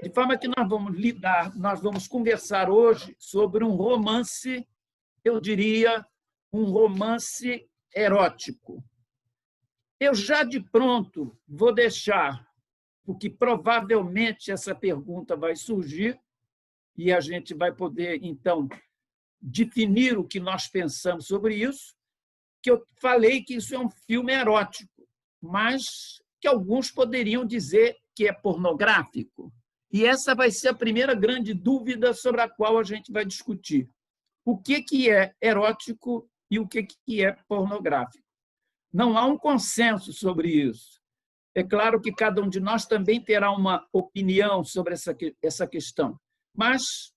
De forma que nós vamos conversar hoje sobre um romance, eu diria, um romance erótico. Eu já de pronto vou deixar, porque provavelmente essa pergunta vai surgir e a gente vai poder, então, definir o que nós pensamos sobre isso, que eu falei que isso é um filme erótico, mas que alguns poderiam dizer que é pornográfico. E essa vai ser a primeira grande dúvida sobre a qual a gente vai discutir. O que é erótico e o que é pornográfico? Não há um consenso sobre isso. É claro que cada um de nós também terá uma opinião sobre essa questão, mas,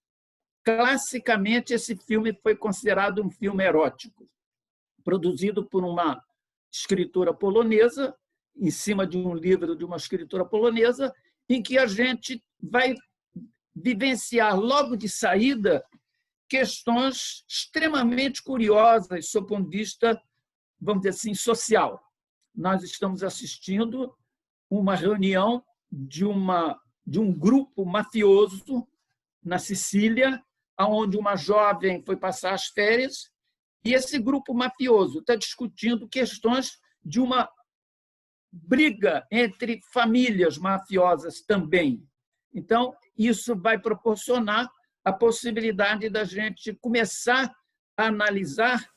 classicamente, esse filme foi considerado um filme erótico, produzido por uma escritora polonesa, em cima de um livro de uma escritora polonesa, em que a gente vai vivenciar logo de saída questões extremamente curiosas sob o ponto de vista, vamos dizer assim, social. Nós estamos assistindo uma reunião de um grupo mafioso na Sicília, onde uma jovem foi passar as férias, e esse grupo mafioso está discutindo questões de uma briga entre famílias mafiosas também. Então, isso vai proporcionar a possibilidade da gente começar a analisar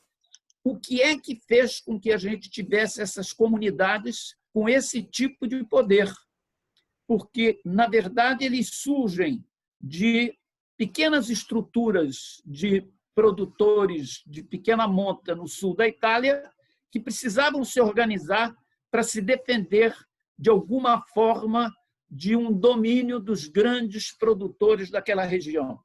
o que é que fez com que a gente tivesse essas comunidades com esse tipo de poder. Porque, na verdade, eles surgem de pequenas estruturas de produtores de pequena monta no sul da Itália que precisavam se organizar para se defender, de alguma forma, de um domínio dos grandes produtores daquela região.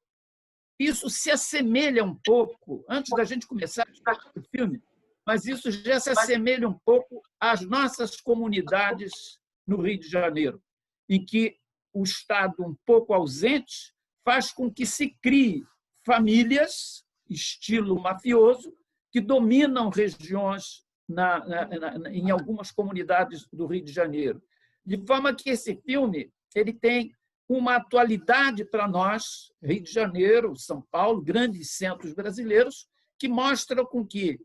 Isso se assemelha um pouco, antes da gente começar o filme, mas isso já se assemelha um pouco às nossas comunidades no Rio de Janeiro, em que o Estado, um pouco ausente, faz com que se crie famílias, estilo mafioso, que dominam regiões em algumas comunidades do Rio de Janeiro. De forma que esse filme ele tem uma atualidade para nós, Rio de Janeiro, São Paulo, grandes centros brasileiros, que mostram com que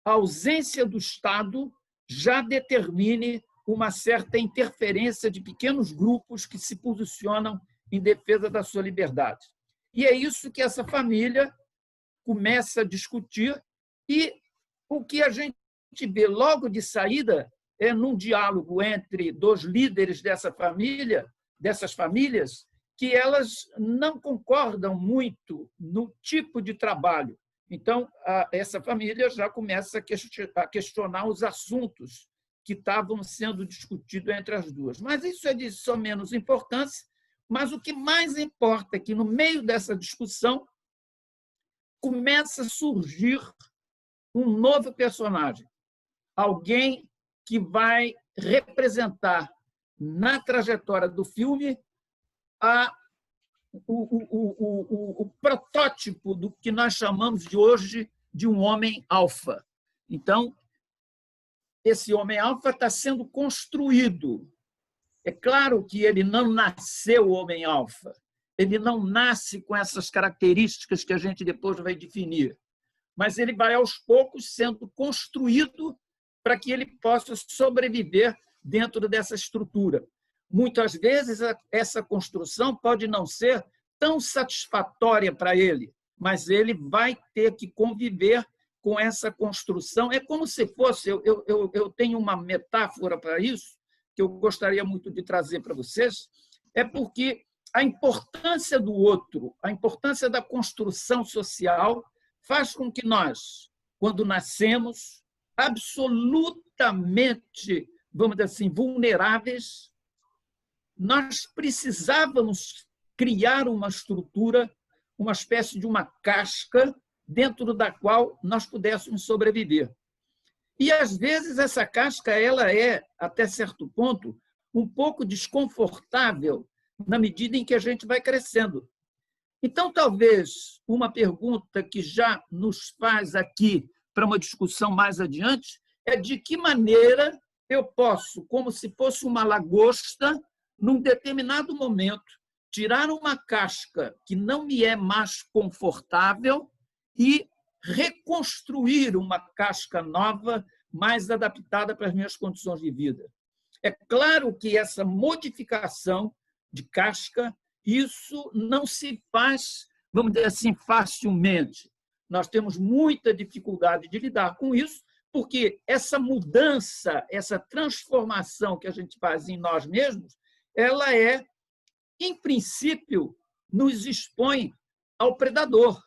a ausência do Estado já determine uma certa interferência de pequenos grupos que se posicionam em defesa da sua liberdade. E é isso que essa família começa a discutir, e o que a gente vê logo de saída é num diálogo entre dois líderes dessas famílias, que elas não concordam muito no tipo de trabalho. Então, essa família já começa a questionar os assuntos que estavam sendo discutidos entre as duas. Mas isso é de só menos importância, mas o que mais importa é que, no meio dessa discussão, começa a surgir um novo personagem, alguém que vai representar, na trajetória do filme, o protótipo do que nós chamamos de hoje de um homem alfa. Então, esse homem alfa está sendo construído. É claro que ele não nasceu homem alfa, ele não nasce com essas características que a gente depois vai definir, mas ele vai, aos poucos, sendo construído para que ele possa sobreviver dentro dessa estrutura. Muitas vezes, essa construção pode não ser tão satisfatória para ele, mas ele vai ter que conviver com essa construção. É como se fosse... Eu tenho uma metáfora para isso, que eu gostaria muito de trazer para vocês, é porque a importância do outro, a importância da construção social, faz com que nós, quando nascemos, absolutamente, vamos dizer assim, vulneráveis, nós precisávamos criar uma estrutura, uma espécie de uma casca dentro da qual nós pudéssemos sobreviver. E, às vezes, essa casca ela é, até certo ponto, um pouco desconfortável na medida em que a gente vai crescendo. Então, talvez, uma pergunta que já nos faz aqui para uma discussão mais adiante é de que maneira eu posso, como se fosse uma lagosta, num determinado momento, tirar uma casca que não me é mais confortável e reconstruir uma casca nova, mais adaptada para as minhas condições de vida. É claro que essa modificação de casca, isso não se faz, vamos dizer assim, facilmente. Nós temos muita dificuldade de lidar com isso, porque essa mudança, essa transformação que a gente faz em nós mesmos, ela em princípio, nos expõe ao predador.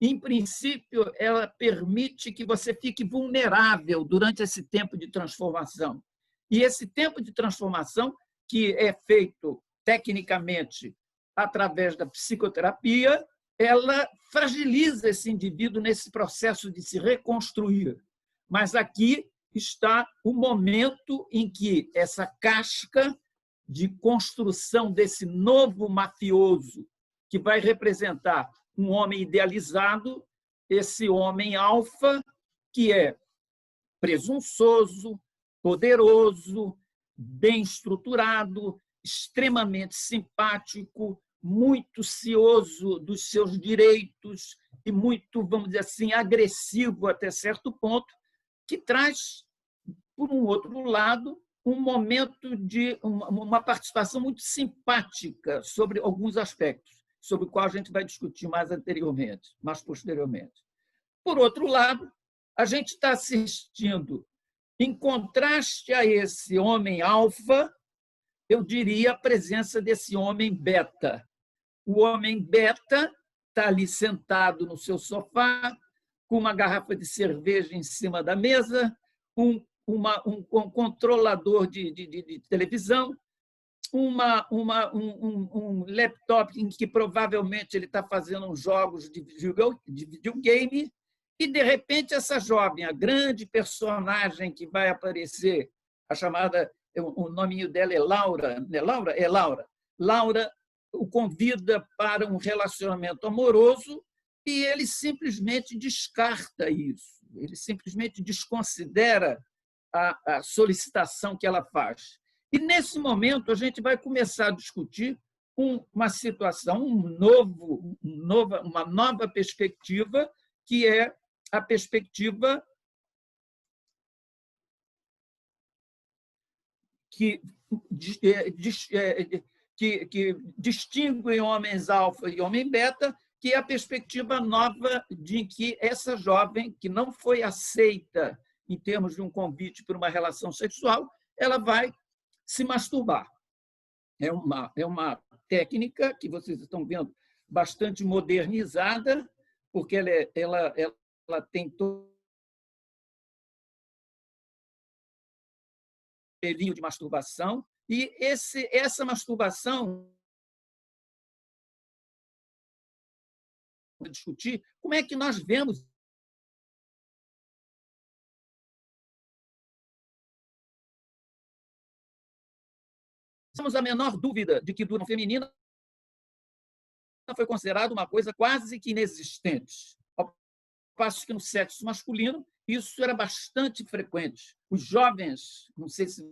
Em princípio, ela permite que você fique vulnerável durante esse tempo de transformação. E esse tempo de transformação, que é feito tecnicamente através da psicoterapia, ela fragiliza esse indivíduo nesse processo de se reconstruir. Mas aqui está o momento em que essa casca de construção desse novo mafioso, que vai representar um homem idealizado, esse homem alfa, que é presunçoso, poderoso, bem estruturado, extremamente simpático, muito cioso dos seus direitos e muito, vamos dizer assim, agressivo até certo ponto, que traz, por um outro lado, um momento de uma participação muito simpática sobre alguns aspectos, sobre o qual a gente vai discutir mais posteriormente. Por outro lado, a gente está assistindo, em contraste a esse homem alfa, eu diria a presença desse homem beta. O homem beta está ali sentado no seu sofá, com uma garrafa de cerveja em cima da mesa, um controlador de televisão, um laptop em que provavelmente ele está fazendo uns jogos de videogame, e, de repente, essa jovem, a grande personagem que vai aparecer, a chamada, o nominho dela é Laura, é Laura? É Laura. Laura o convida para um relacionamento amoroso e ele simplesmente descarta isso, ele simplesmente desconsidera a solicitação que ela faz. E, nesse momento, a gente vai começar a discutir uma situação, uma nova perspectiva, que é a perspectiva que distingue homens alfa e homem beta, que é a perspectiva nova de que essa jovem, que não foi aceita em termos de um convite para uma relação sexual, ela vai se masturbar. É uma técnica que vocês estão vendo bastante modernizada, porque ela tem todo o de masturbação, e essa masturbação, discutir como é que nós vemos temos a menor dúvida de que do feminino foi considerado uma coisa quase que inexistente, ao passo que no sexo masculino isso era bastante frequente. Os jovens, não sei se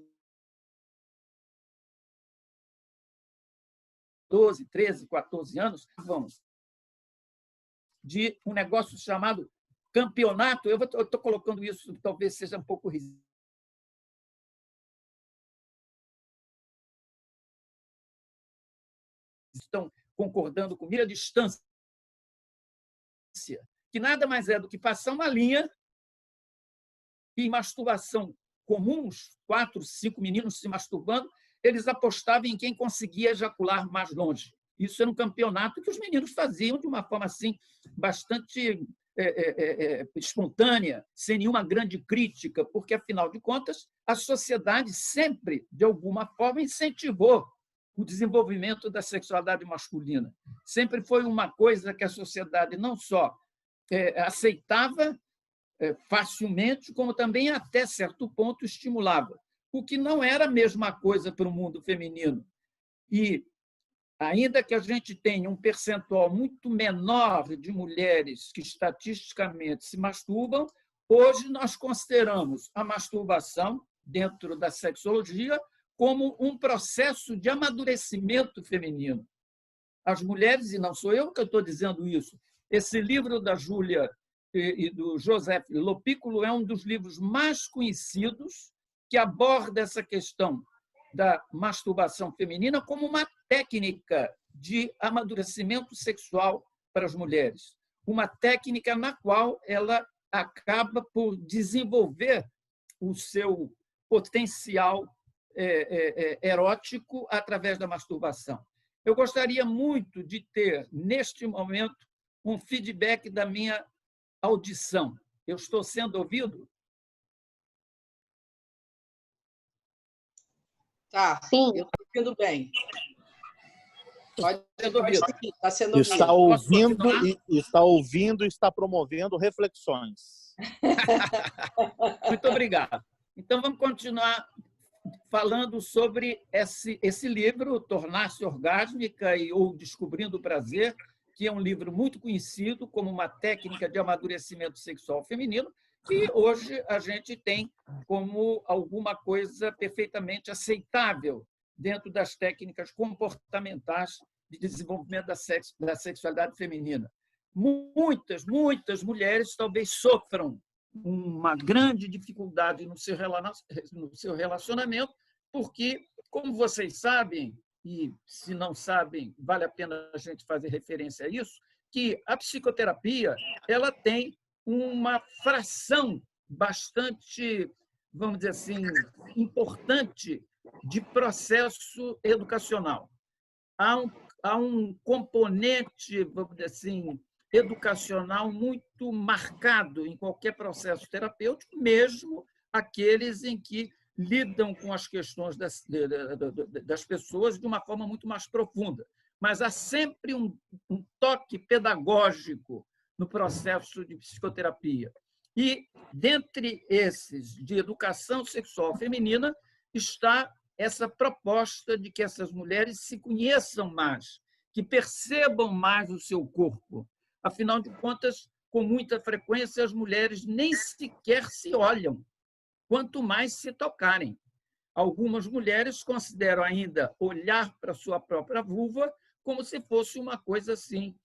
12, 13, 14 anos, vão de um negócio chamado campeonato. Eu estou colocando isso, talvez seja um pouco estão concordando comigo, a distância, que nada mais é do que passar uma linha e, em masturbação comuns, 4, 5 meninos se masturbando, eles apostavam em quem conseguia ejacular mais longe. Isso era um campeonato que os meninos faziam de uma forma assim bastante espontânea, sem nenhuma grande crítica, porque, afinal de contas, a sociedade sempre, de alguma forma, incentivou o desenvolvimento da sexualidade masculina. Sempre foi uma coisa que a sociedade não só aceitava facilmente, como também, até certo ponto, estimulava, o que não era a mesma coisa para o mundo feminino. E, ainda que a gente tenha um percentual muito menor de mulheres que estatisticamente se masturbam, hoje nós consideramos a masturbação, dentro da sexologia, como um processo de amadurecimento feminino. as mulheres, e não sou eu que estou dizendo isso, esse livro da Júlia e do Joseph Lopículo é um dos livros mais conhecidos que aborda essa questão da masturbação feminina como uma técnica de amadurecimento sexual para as mulheres, uma técnica na qual ela acaba por desenvolver o seu potencial erótico através da masturbação. Eu gostaria muito de ter, neste momento, um feedback da minha audição. Eu estou sendo ouvido? Tá, sim. Eu estou ouvindo bem. Pode seguir, está sendo ouvido. Está ouvindo e está promovendo reflexões. Muito obrigado. Então, vamos continuar falando sobre esse livro, Tornar-se Orgásmica ou Descobrindo o Prazer, que é um livro muito conhecido como uma técnica de amadurecimento sexual feminino, que hoje a gente tem como alguma coisa perfeitamente aceitável dentro das técnicas comportamentais de desenvolvimento da sexualidade feminina. Muitas mulheres talvez sofram uma grande dificuldade no seu relacionamento, porque, como vocês sabem, e se não sabem, vale a pena a gente fazer referência a isso, que a psicoterapia ela tem uma fração bastante, vamos dizer assim, importante de processo educacional. Há um componente, vamos dizer assim, educacional muito marcado em qualquer processo terapêutico, mesmo aqueles em que lidam com as questões das pessoas de uma forma muito mais profunda. Mas há sempre um toque pedagógico no processo de psicoterapia. E, dentre esses de educação sexual feminina, está essa proposta de que essas mulheres se conheçam mais, que percebam mais o seu corpo. Afinal de contas, com muita frequência, as mulheres nem sequer se olham, quanto mais se tocarem. Algumas mulheres consideram ainda olhar para a sua própria vulva como se fosse uma coisa assim,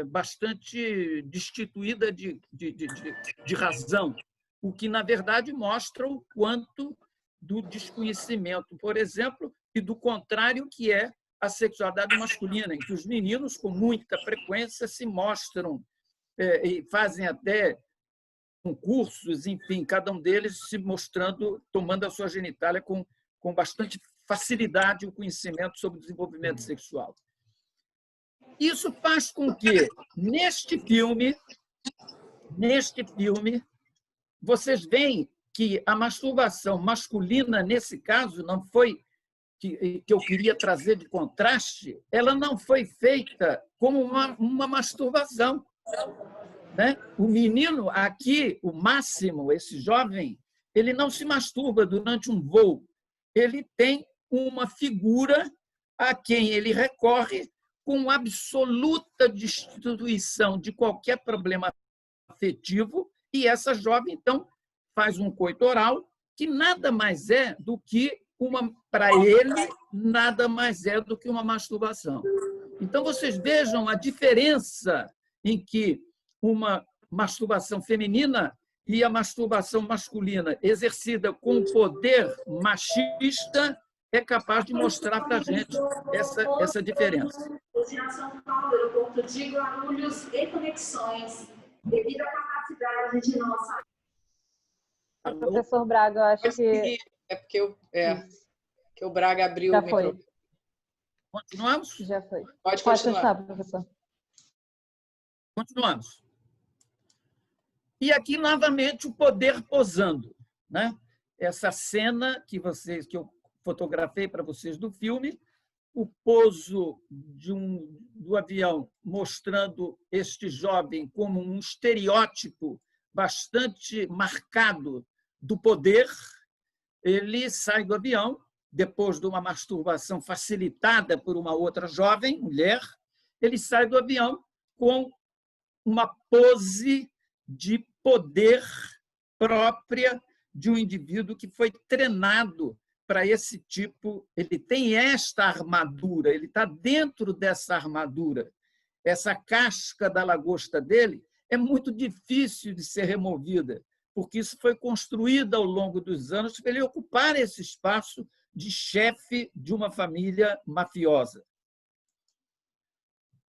bastante destituída de razão, o que, na verdade, mostra o quanto do desconhecimento, por exemplo, e do contrário que é a sexualidade masculina, em que os meninos, com muita frequência, se mostram e fazem até concursos, enfim, cada um deles se mostrando, tomando a sua genitália com bastante facilidade o conhecimento sobre o desenvolvimento sexual. Isso faz com que, neste filme, vocês veem que a masturbação masculina, nesse caso, não foi que eu queria trazer de contraste, ela não foi feita como uma masturbação. Né? O menino aqui, o Máximo, esse jovem, ele não se masturba durante um voo. Ele tem uma figura a quem ele recorre com absoluta destituição de qualquer problema afetivo, e essa jovem, então, faz um coito oral que nada mais é do que para ele, nada mais é do que uma masturbação. Então, vocês vejam a diferença em que uma masturbação feminina e a masturbação masculina exercida com poder machista é capaz de mostrar para a gente essa diferença. São Paulo, aeroporto de Guarulhos e conexões, devido à capacidade de nossa... Professor Braga, eu acho que... É porque que o Braga abriu já o microfone. Continuamos? Já foi. Pode continuar, professor. Continuamos. E aqui, novamente, o poder posando. Né? Essa cena que eu fotografei para vocês do filme, o pouso do avião mostrando este jovem como um estereótipo bastante marcado do poder. Ele sai do avião, depois de uma masturbação facilitada por uma outra jovem, mulher, ele sai do avião com uma pose de poder própria de um indivíduo que foi treinado para esse tipo, ele tem esta armadura, ele está dentro dessa armadura. Essa casca da lagosta dele é muito difícil de ser removida, porque isso foi construído ao longo dos anos para ele ocupar esse espaço de chefe de uma família mafiosa.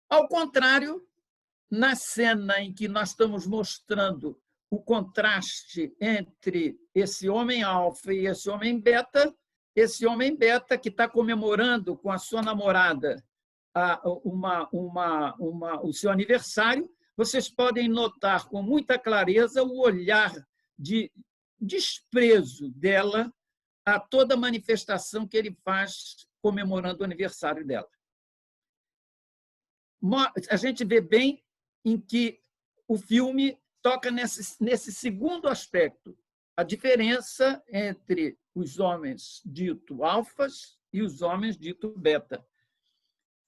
Ao contrário, na cena em que nós estamos mostrando o contraste entre esse homem alfa e esse homem beta que está comemorando com a sua namorada o seu aniversário, vocês podem notar com muita clareza o olhar de desprezo dela a toda manifestação que ele faz comemorando o aniversário dela. A gente vê bem em que o filme toca nesse segundo aspecto, a diferença entre os homens dito alfas e os homens dito beta.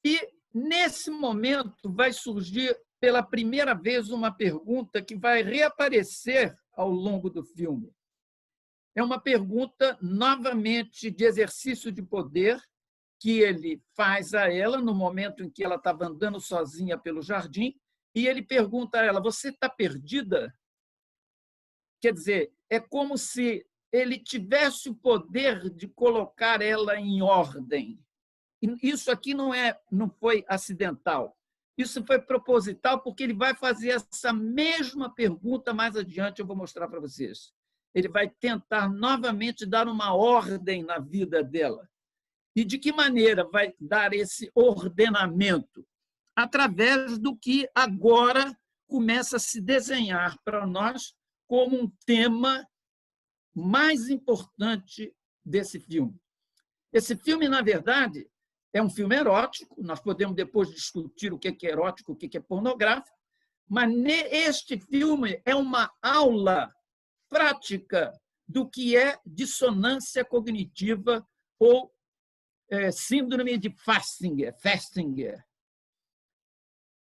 E, nesse momento, vai surgir pela primeira vez uma pergunta que vai reaparecer ao longo do filme. É uma pergunta, novamente, de exercício de poder que ele faz a ela no momento em que ela estava andando sozinha pelo jardim, e ele pergunta a ela: você está perdida? Quer dizer, é como se ele tivesse o poder de colocar ela em ordem. Isso aqui não foi acidental. Isso foi proposital, porque ele vai fazer essa mesma pergunta mais adiante, eu vou mostrar para vocês. Ele vai tentar novamente dar uma ordem na vida dela. E de que maneira vai dar esse ordenamento? Através do que agora começa a se desenhar para nós como um tema mais importante desse filme. Esse filme, na verdade, é um filme erótico, nós podemos depois discutir o que é erótico, o que é pornográfico, mas este filme é uma aula prática do que é dissonância cognitiva ou síndrome de Festinger.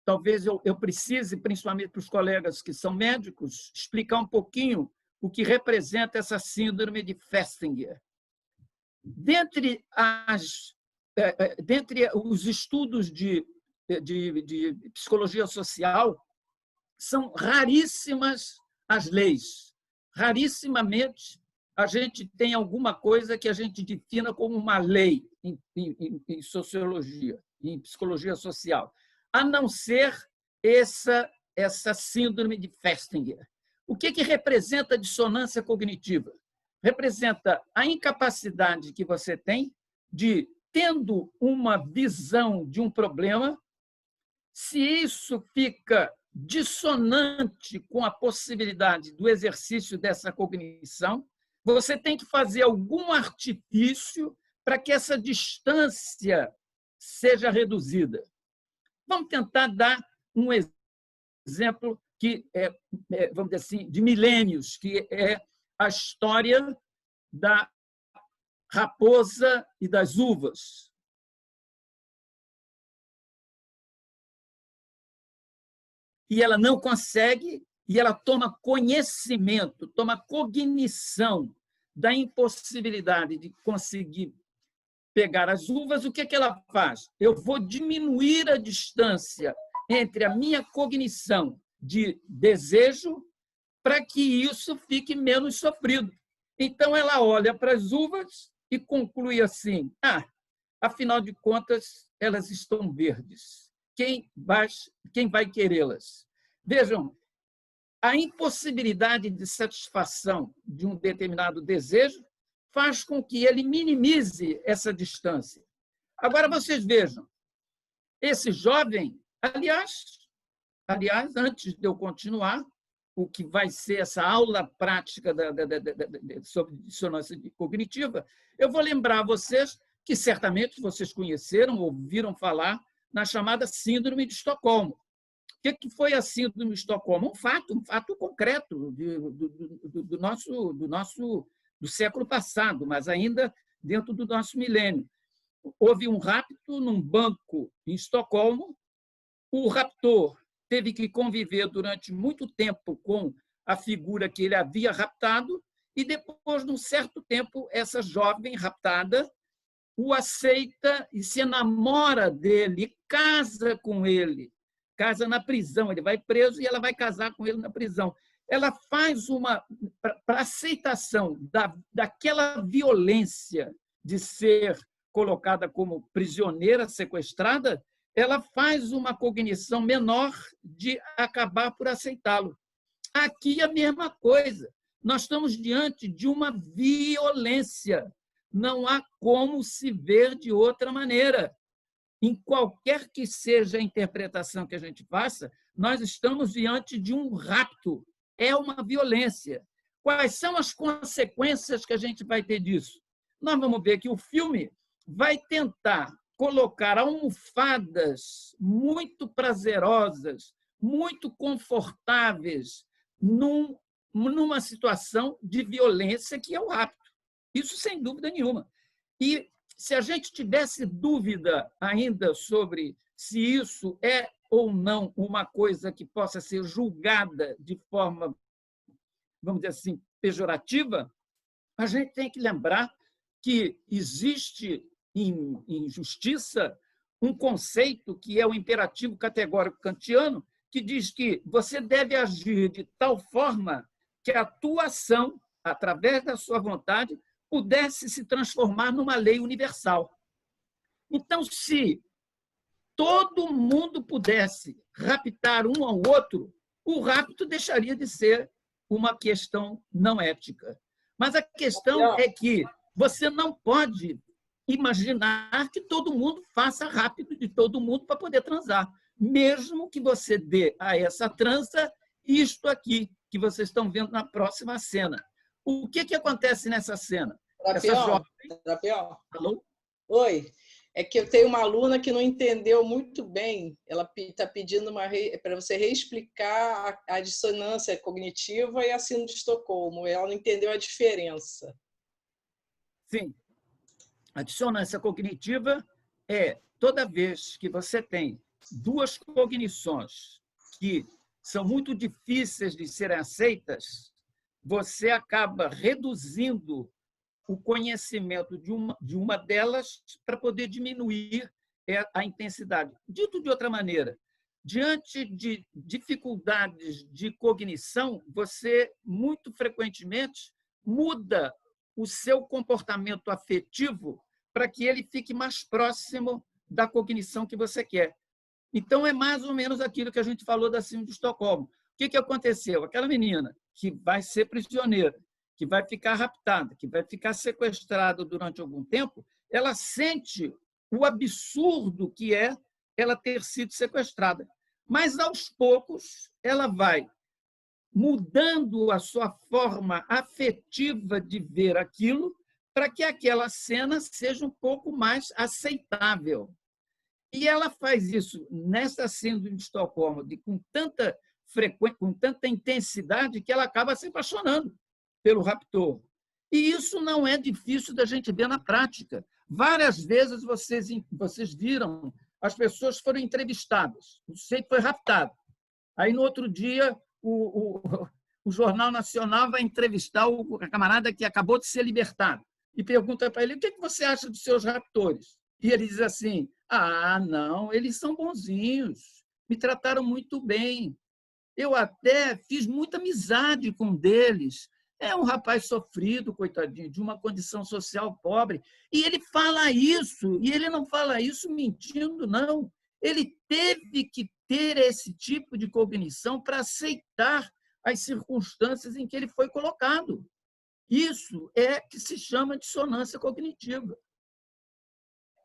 Talvez eu precise, principalmente para os colegas que são médicos, explicar um pouquinho o que representa essa síndrome de Festinger. Dentre os estudos de psicologia social, são raríssimas as leis. Rarissimamente a gente tem alguma coisa que a gente defina como uma lei em sociologia, em psicologia social, a não ser essa síndrome de Festinger. O que representa a dissonância cognitiva? Representa a incapacidade que você tem de, tendo uma visão de um problema, se isso fica dissonante com a possibilidade do exercício dessa cognição, você tem que fazer algum artifício para que essa distância seja reduzida. Vamos tentar dar um exemplo que vamos dizer assim, de milênios, que é a história da raposa e das uvas. E ela não consegue, e ela toma conhecimento, toma cognição da impossibilidade de conseguir pegar as uvas. O que ela faz? Eu vou diminuir a distância entre a minha cognição de desejo para que isso fique menos sofrido. Então, ela olha para as uvas e conclui assim: afinal de contas, elas estão verdes. Quem vai querê-las? Vejam, a impossibilidade de satisfação de um determinado desejo faz com que ele minimize essa distância. Agora, vocês vejam, esse jovem, aliás, antes de eu continuar, o que vai ser essa aula prática sobre dissonância cognitiva, eu vou lembrar a vocês que certamente vocês conheceram, ouviram falar na chamada Síndrome de Estocolmo. O que foi a Síndrome de Estocolmo? Um fato concreto do século passado, mas ainda dentro do nosso milênio. Houve um rapto num banco em Estocolmo. O raptor teve que conviver durante muito tempo com a figura que ele havia raptado, e depois de um certo tempo, essa jovem raptada o aceita e se enamora dele, casa com ele, casa na prisão, ele vai preso e ela vai casar com ele na prisão. Ela faz para aceitação daquela violência de ser colocada como prisioneira, sequestrada, ela faz uma cognição menor de acabar por aceitá-lo. Aqui a mesma coisa. Nós estamos diante de uma violência. Não há como se ver de outra maneira. Em qualquer que seja a interpretação que a gente faça, nós estamos diante de um rapto. É uma violência. Quais são as consequências que a gente vai ter disso? Nós vamos ver que o filme vai tentar colocar almofadas muito prazerosas, muito confortáveis, numa situação de violência que é o rapto. Isso sem dúvida nenhuma. E se a gente tivesse dúvida ainda sobre se isso é ou não uma coisa que possa ser julgada de forma, vamos dizer assim, pejorativa, a gente tem que lembrar que existe em justiça um conceito que é o imperativo categórico kantiano, que diz que você deve agir de tal forma que a tua ação, através da sua vontade, pudesse se transformar numa lei universal. Então, se todo mundo pudesse raptar um ao outro, o rapto deixaria de ser uma questão não ética. Mas a questão é que você não pode imaginar que todo mundo faça rápido de todo mundo para poder transar, mesmo que você dê a essa transa isto aqui, que vocês estão vendo na próxima cena. O que acontece nessa cena? Trapião. Alô? Oi. É que eu tenho uma aluna que não entendeu muito bem. Ela está pedindo para você reexplicar a dissonância cognitiva e a síndrome de Estocolmo. Ela não entendeu a diferença. Sim. A dissonância cognitiva é toda vez que você tem duas cognições que são muito difíceis de serem aceitas, você acaba reduzindo o conhecimento de uma delas para poder diminuir a intensidade. Dito de outra maneira, diante de dificuldades de cognição, você, muito frequentemente, muda o seu comportamento afetivo para que ele fique mais próximo da cognição que você quer. Então, é mais ou menos aquilo que a gente falou da síndrome de Estocolmo. O que aconteceu? Aquela menina que vai ser prisioneira, que vai ficar raptada, que vai ficar sequestrada durante algum tempo, ela sente o absurdo que é ela ter sido sequestrada. Mas, aos poucos, ela vai mudando a sua forma afetiva de ver aquilo para que aquela cena seja um pouco mais aceitável. E ela faz isso nessa síndrome de Estocolmo com tanta frequência, com tanta intensidade, que ela acaba se apaixonando pelo raptor. E isso não é difícil da gente ver na prática. Várias vezes vocês viram, as pessoas foram entrevistadas, o sujeito foi raptado. Aí, no outro dia, o Jornal Nacional vai entrevistar o camarada que acabou de ser libertado e pergunta para ele: o que você acha dos seus raptores? E ele diz assim: não, eles são bonzinhos, me trataram muito bem. Eu até fiz muita amizade com um deles. É um rapaz sofrido, coitadinho, de uma condição social pobre. E ele fala isso, e ele não fala isso mentindo, não. Ele teve que ter esse tipo de cognição para aceitar as circunstâncias em que ele foi colocado. Isso é que se chama dissonância cognitiva.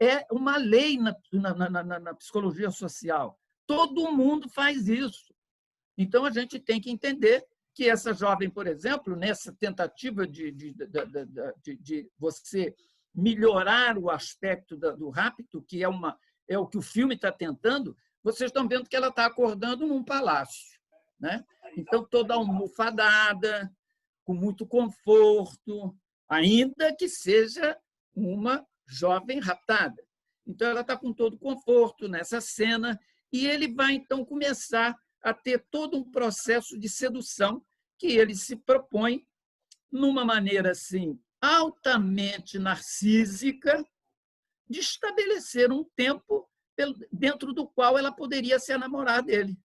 É uma lei na psicologia social. Todo mundo faz isso. Então, a gente tem que entender que essa jovem, por exemplo, nessa tentativa de você melhorar o aspecto do rapto, que é o que o filme está tentando, vocês estão vendo que ela está acordando num palácio, né? Então, toda almofadada, com muito conforto, ainda que seja uma jovem raptada. Então, ela está com todo conforto nessa cena e ele vai, então, começar a ter todo um processo de sedução que ele se propõe numa maneira assim altamente narcísica, de estabelecer um tempo dentro do qual ela poderia se namorar dele.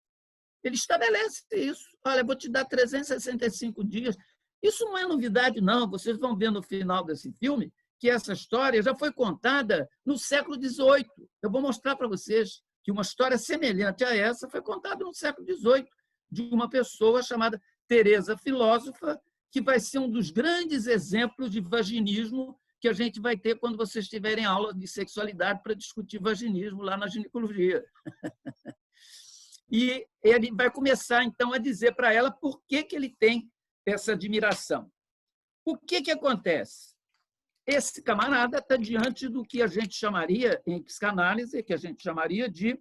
Ele estabelece isso. Olha, vou te dar 365 dias. Isso não é novidade, não. Vocês vão ver no final desse filme que essa história já foi contada no século XVIII. Eu vou mostrar para vocês que uma história semelhante a essa foi contada no século XVIII, de uma pessoa chamada Teresa Filósofa, que vai ser um dos grandes exemplos de vaginismo que a gente vai ter quando vocês tiverem aula de sexualidade para discutir vaginismo lá na ginecologia. E ele vai começar, então, a dizer para ela por que ele tem essa admiração. O que acontece? Esse camarada está diante do que a gente chamaria, em psicanálise, que a gente chamaria de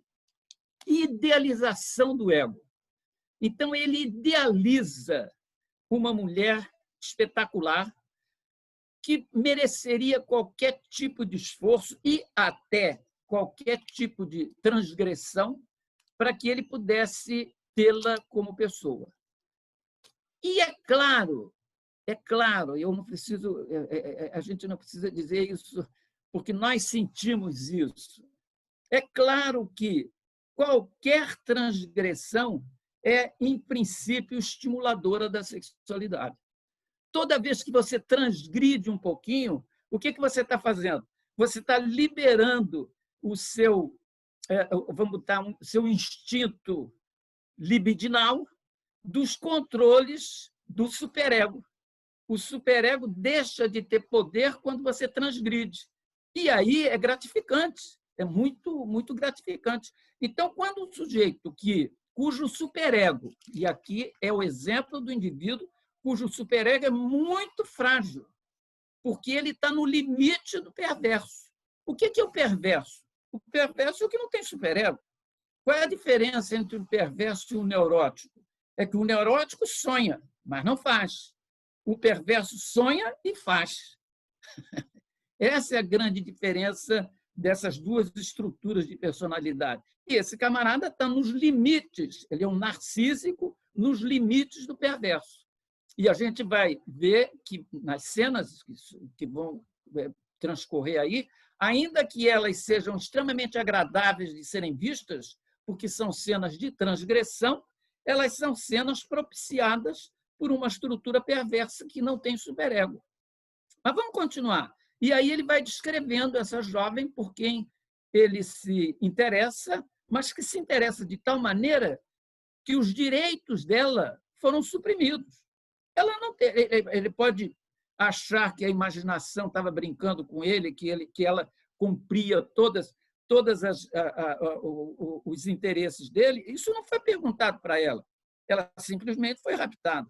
idealização do ego. Então, ele idealiza uma mulher espetacular que mereceria qualquer tipo de esforço e até qualquer tipo de transgressão para que ele pudesse tê-la como pessoa. E é claro, eu não preciso, a gente não precisa dizer isso, porque nós sentimos isso. É claro que qualquer transgressão é, em princípio, estimuladora da sexualidade. Toda vez que você transgride um pouquinho, o que você está fazendo? Você está liberando o seu, vamos botar, o seu instinto libidinal dos controles do superego. O superego deixa de ter poder quando você transgride. E aí é gratificante, é muito, muito gratificante. Então, quando um sujeito cujo superego, e aqui é o exemplo do indivíduo cujo superego é muito frágil, porque ele está no limite do perverso. O que é o perverso? O perverso é o que não tem superego. Qual é a diferença entre o perverso e o neurótico? É que o neurótico sonha, mas não faz. O perverso sonha e faz. Essa é a grande diferença dessas duas estruturas de personalidade. E esse camarada está nos limites, ele é um narcísico nos limites do perverso. E a gente vai ver que nas cenas que vão transcorrer aí, ainda que elas sejam extremamente agradáveis de serem vistas, porque são cenas de transgressão, elas são cenas propiciadas por uma estrutura perversa que não tem superego. Mas vamos continuar. E aí ele vai descrevendo essa jovem por quem ele se interessa, mas que se interessa de tal maneira que os direitos dela foram suprimidos. Ela não tem, ele pode achar que a imaginação estava brincando com ele, que ela cumpria todos os interesses dele. Isso não foi perguntado para ela. Ela simplesmente foi raptada.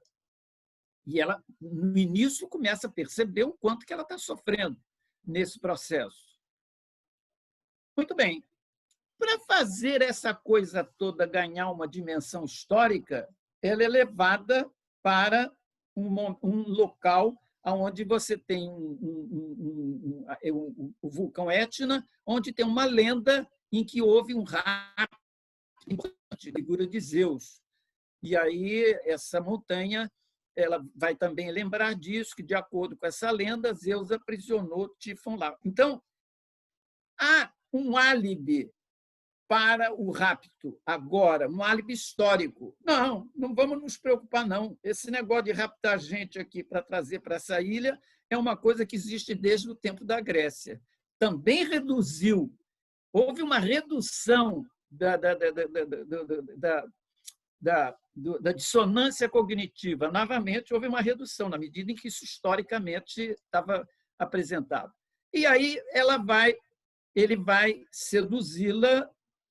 E ela, no início, começa a perceber o quanto que ela está sofrendo nesse processo. Muito bem. Para fazer essa coisa toda ganhar uma dimensão histórica, ela é levada para um local onde você tem o vulcão Etna, onde tem uma lenda em que houve um rapto de figura de Zeus. E aí essa montanha ela vai também lembrar disso, que, de acordo com essa lenda, Zeus aprisionou Tífon lá. Então, há um álibi para o rapto agora, um álibi histórico. Não vamos nos preocupar, não. Esse negócio de raptar gente aqui para trazer para essa ilha é uma coisa que existe desde o tempo da Grécia. Também houve uma redução da dissonância cognitiva. Novamente, houve uma redução, na medida em que isso historicamente estava apresentado. E aí ele vai seduzi-la,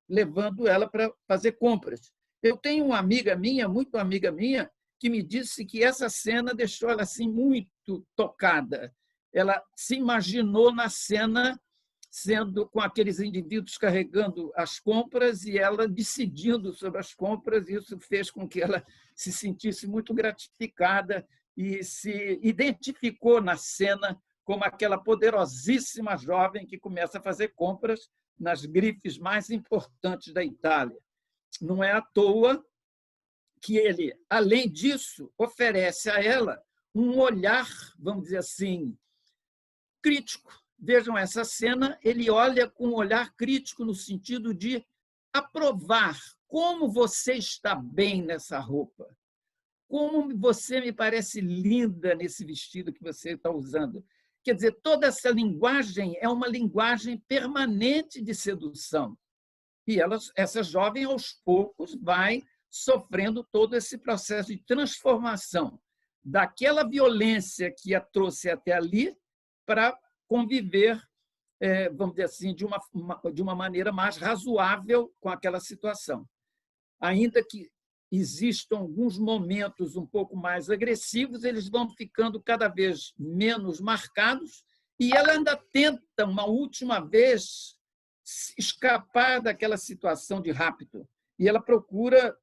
levando ela para fazer compras. Eu tenho uma amiga minha, muito amiga minha, que me disse que essa cena deixou ela assim, muito tocada. Ela se imaginou na cena sendo com aqueles indivíduos carregando as compras e ela decidindo sobre as compras. Isso fez com que ela se sentisse muito gratificada e se identificou na cena como aquela poderosíssima jovem que começa a fazer compras nas grifes mais importantes da Itália. Não é à toa que ele, além disso, oferece a ela um olhar, vamos dizer assim, crítico. Vejam essa cena, ele olha com um olhar crítico no sentido de aprovar como você está bem nessa roupa, como você me parece linda nesse vestido que você está usando. Quer dizer, toda essa linguagem é uma linguagem permanente de sedução. E essa jovem, aos poucos, vai sofrendo todo esse processo de transformação daquela violência que a trouxe até ali para conviver, vamos dizer assim, de uma maneira mais razoável com aquela situação. Ainda que existam alguns momentos um pouco mais agressivos, eles vão ficando cada vez menos marcados e ela ainda tenta, uma última vez, escapar daquela situação de rapto. E ela procura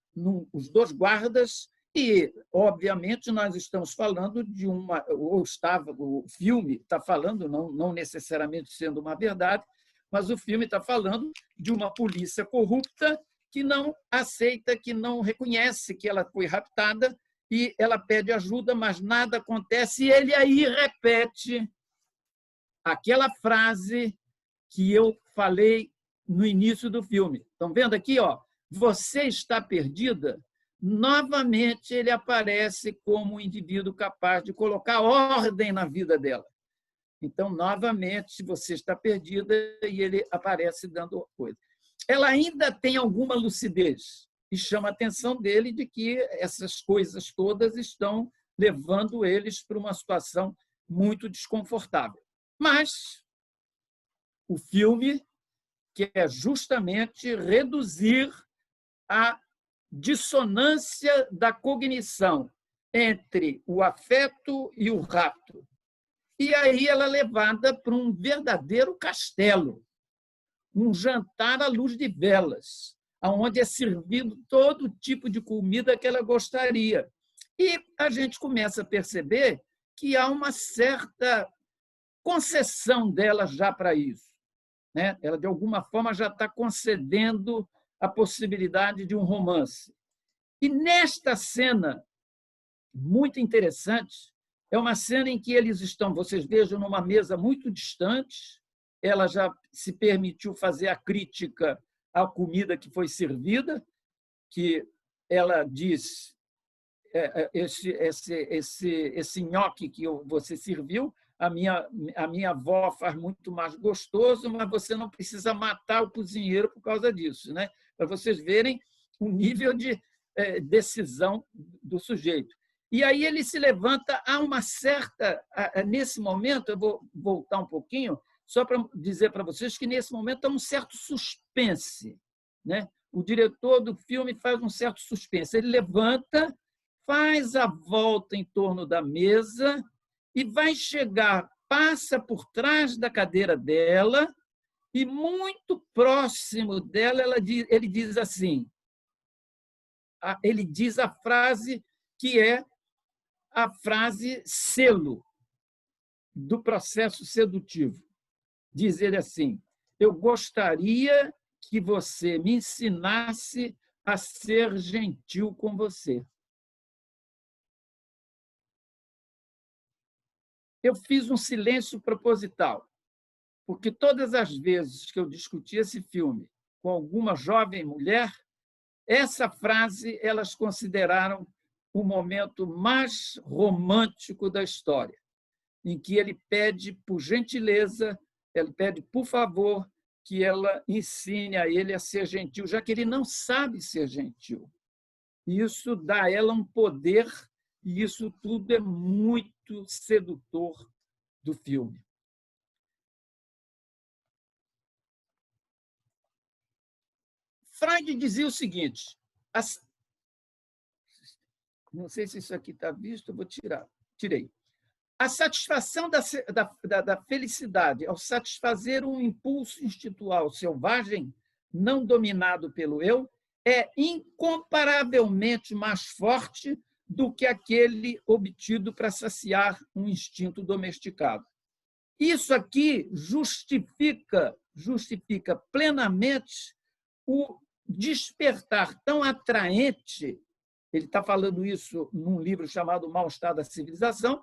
os dois guardas e, obviamente, nós estamos falando de uma... o filme está falando, não necessariamente sendo uma verdade, mas o filme está falando de uma polícia corrupta que não aceita, que não reconhece que ela foi raptada e ela pede ajuda, mas nada acontece. E ele aí repete aquela frase que eu falei no início do filme. Estão vendo aqui? Ó, você está perdida? Novamente, ele aparece como um indivíduo capaz de colocar ordem na vida dela. Então, novamente, você está perdida e ele aparece dando coisa. Ela ainda tem alguma lucidez e chama a atenção dele de que essas coisas todas estão levando eles para uma situação muito desconfortável. Mas o filme quer justamente reduzir a dissonância da cognição entre o afeto e o rapto. E aí ela é levada para um verdadeiro castelo, um jantar à luz de velas, onde é servido todo tipo de comida que ela gostaria. E a gente começa a perceber que há uma certa concessão dela já para isso, né? Ela, de alguma forma, já está concedendo a possibilidade de um romance. E nesta cena, muito interessante, é uma cena em que eles estão, vocês vejam, numa mesa muito distante, ela já se permitiu fazer a crítica à comida que foi servida, que ela diz, esse nhoque que você serviu, a minha avó faz muito mais gostoso, mas você não precisa matar o cozinheiro por causa disso, né? Para vocês verem o nível de decisão do sujeito. E aí ele se levanta, há uma certa... Nesse momento, eu vou voltar um pouquinho, só para dizer para vocês que, nesse momento, há um certo suspense, né? O diretor do filme faz um certo suspense. Ele levanta, faz a volta em torno da mesa e vai chegar, passa por trás da cadeira dela e, muito próximo dela, ele diz assim, ele diz a frase que é a frase selo do processo sedutivo. Diz ele assim, eu gostaria que você me ensinasse a ser gentil com você. Eu fiz um silêncio proposital, porque todas as vezes que eu discuti esse filme com alguma jovem mulher, essa frase elas consideraram o momento mais romântico da história, em que ele pede, por gentileza, ele pede, por favor, que ela ensine a ele a ser gentil, já que ele não sabe ser gentil. Isso dá a ela um poder, e isso tudo é muito sedutor do filme. Freud dizia o seguinte, não sei se isso aqui está visto, eu vou tirar. Tirei. A satisfação da felicidade ao satisfazer um impulso instintual selvagem, não dominado pelo eu, é incomparavelmente mais forte do que aquele obtido para saciar um instinto domesticado. Isso aqui justifica plenamente o despertar tão atraente Ele está falando isso num livro chamado O Mau Estado da Civilização.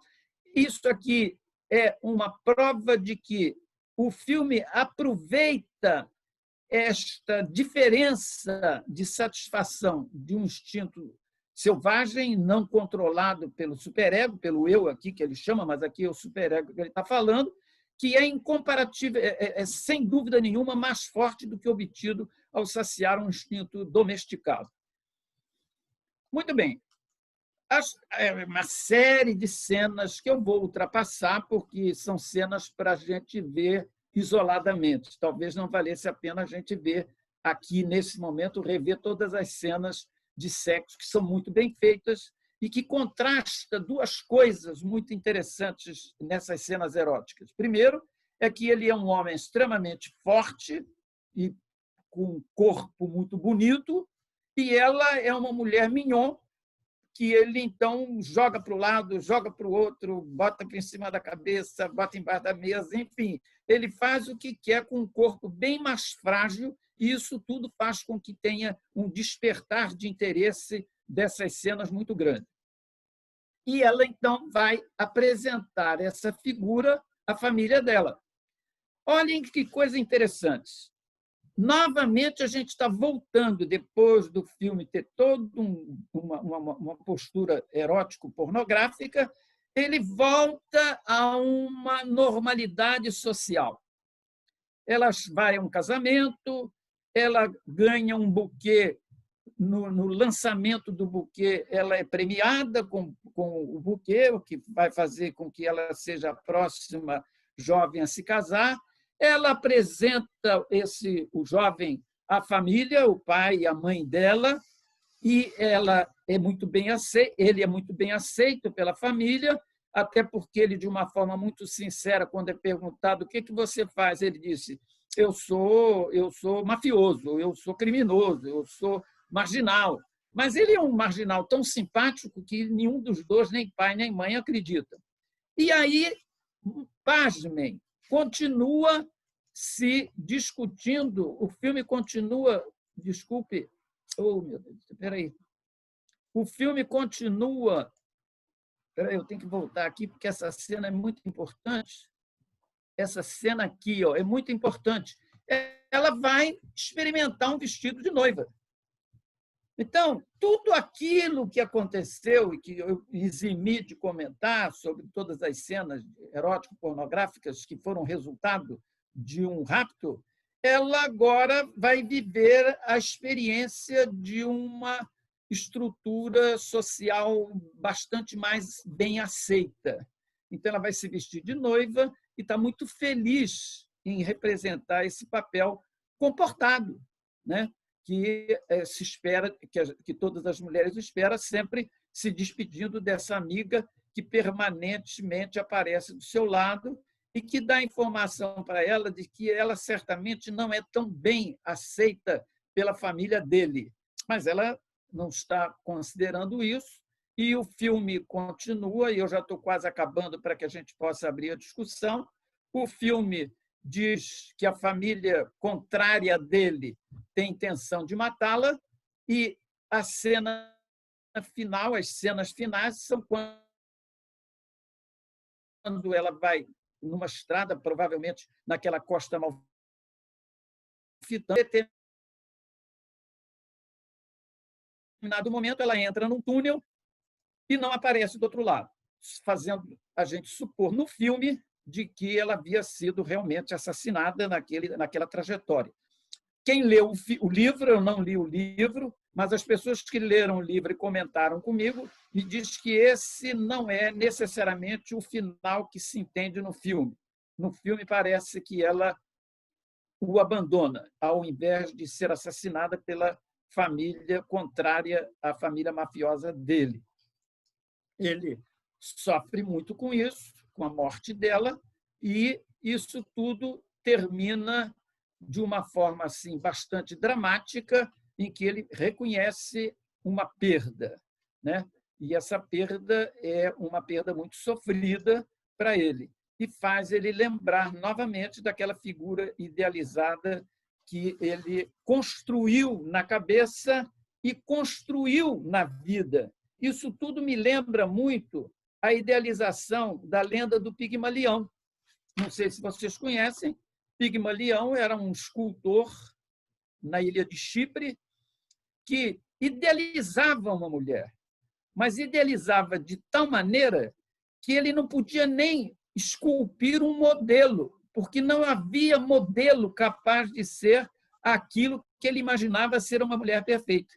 Isso aqui é uma prova de que o filme aproveita esta diferença de satisfação de um instinto selvagem, não controlado pelo superego, pelo eu aqui que ele chama, mas aqui é o superego que ele está falando, que é incomparável, sem dúvida nenhuma mais forte do que obtido ao saciar um instinto domesticado. Muito bem. Uma série de cenas que eu vou ultrapassar, porque são cenas para a gente ver isoladamente. Talvez não valesse a pena a gente ver aqui, nesse momento, rever todas as cenas de sexo, que são muito bem feitas e que contrasta duas coisas muito interessantes nessas cenas eróticas. Primeiro, é que ele é um homem extremamente forte e com um corpo muito bonito, e ela é uma mulher mignon, que ele, então, joga para o lado, joga para o outro, bota por cima da cabeça, bota embaixo da mesa, enfim. Ele faz o que quer com um corpo bem mais frágil, e isso tudo faz com que tenha um despertar de interesse dessas cenas muito grande. E ela, então, vai apresentar essa figura à família dela. Olhem que coisa interessante. Novamente, a gente está voltando, depois do filme ter toda uma postura erótico-pornográfica, ele volta a uma normalidade social. Ela vai a um casamento, ela ganha um buquê, no lançamento do buquê, ela é premiada com o buquê, o que vai fazer com que ela seja a próxima jovem a se casar. Ela apresenta o jovem à família, o pai e a mãe dela, e ela é muito bem ele é muito bem aceito pela família, até porque ele, de uma forma muito sincera, quando é perguntado o que você faz, ele disse: eu sou mafioso, eu sou criminoso, eu sou marginal. Mas ele é um marginal tão simpático que nenhum dos dois, nem pai nem mãe, acredita. E aí, pasmem, continua se discutindo, o filme continua, desculpe, oh, meu Deus, espera aí. O filme continua, espera aí, eu tenho que voltar aqui porque essa cena é muito importante. Essa cena aqui, ó, é muito importante. Ela vai experimentar um vestido de noiva. Então, tudo aquilo que aconteceu e que eu eximi de comentar sobre todas as cenas erótico-pornográficas que foram resultado de um rapto, ela agora vai viver a experiência de uma estrutura social bastante mais bem aceita. Então, ela vai se vestir de noiva e está muito feliz em representar esse papel comportado, né? Que se espera, que todas as mulheres esperam, sempre se despedindo dessa amiga que permanentemente aparece do seu lado e que dá informação para ela de que ela certamente não é tão bem aceita pela família dele. Mas ela não está considerando isso, e o filme continua, e eu já estou quase acabando para que a gente possa abrir a discussão. O filme diz que a família contrária dele tem intenção de matá-la, e a cena final, as cenas finais são quando ela vai numa estrada, provavelmente naquela Costa Amalfitana, em determinado momento ela entra num túnel e não aparece do outro lado, fazendo a gente supor no filme de que ela havia sido realmente assassinada naquela trajetória. Quem leu o livro, eu não li o livro, mas as pessoas que leram o livro e comentaram comigo me dizem que esse não é necessariamente o final que se entende no filme. No filme parece que ela o abandona, ao invés de ser assassinada pela família contrária à família mafiosa dele. Ele sofre muito com isso, com a morte dela, e isso tudo termina de uma forma assim bastante dramática, em que ele reconhece uma perda, né? E essa perda é uma perda muito sofrida para ele, e faz ele lembrar novamente daquela figura idealizada que ele construiu na cabeça e construiu na vida. Isso tudo me lembra muito a idealização da lenda do Pigmalião. Não sei se vocês conhecem, Pigmalião era um escultor na ilha de Chipre que idealizava uma mulher, mas idealizava de tal maneira que ele não podia nem esculpir um modelo, porque não havia modelo capaz de ser aquilo que ele imaginava ser uma mulher perfeita.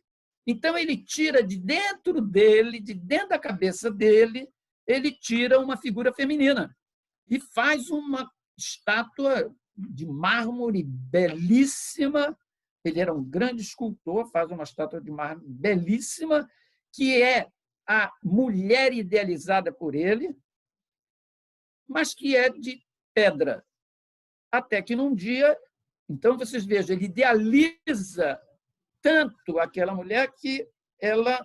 Então, ele tira de dentro dele, de dentro da cabeça dele, ele tira uma figura feminina e faz uma estátua de mármore belíssima. Ele era um grande escultor, faz uma estátua de mármore belíssima, que é a mulher idealizada por ele, mas que é de pedra. Até que num dia, então vocês vejam, ele idealiza tanto aquela mulher que ela,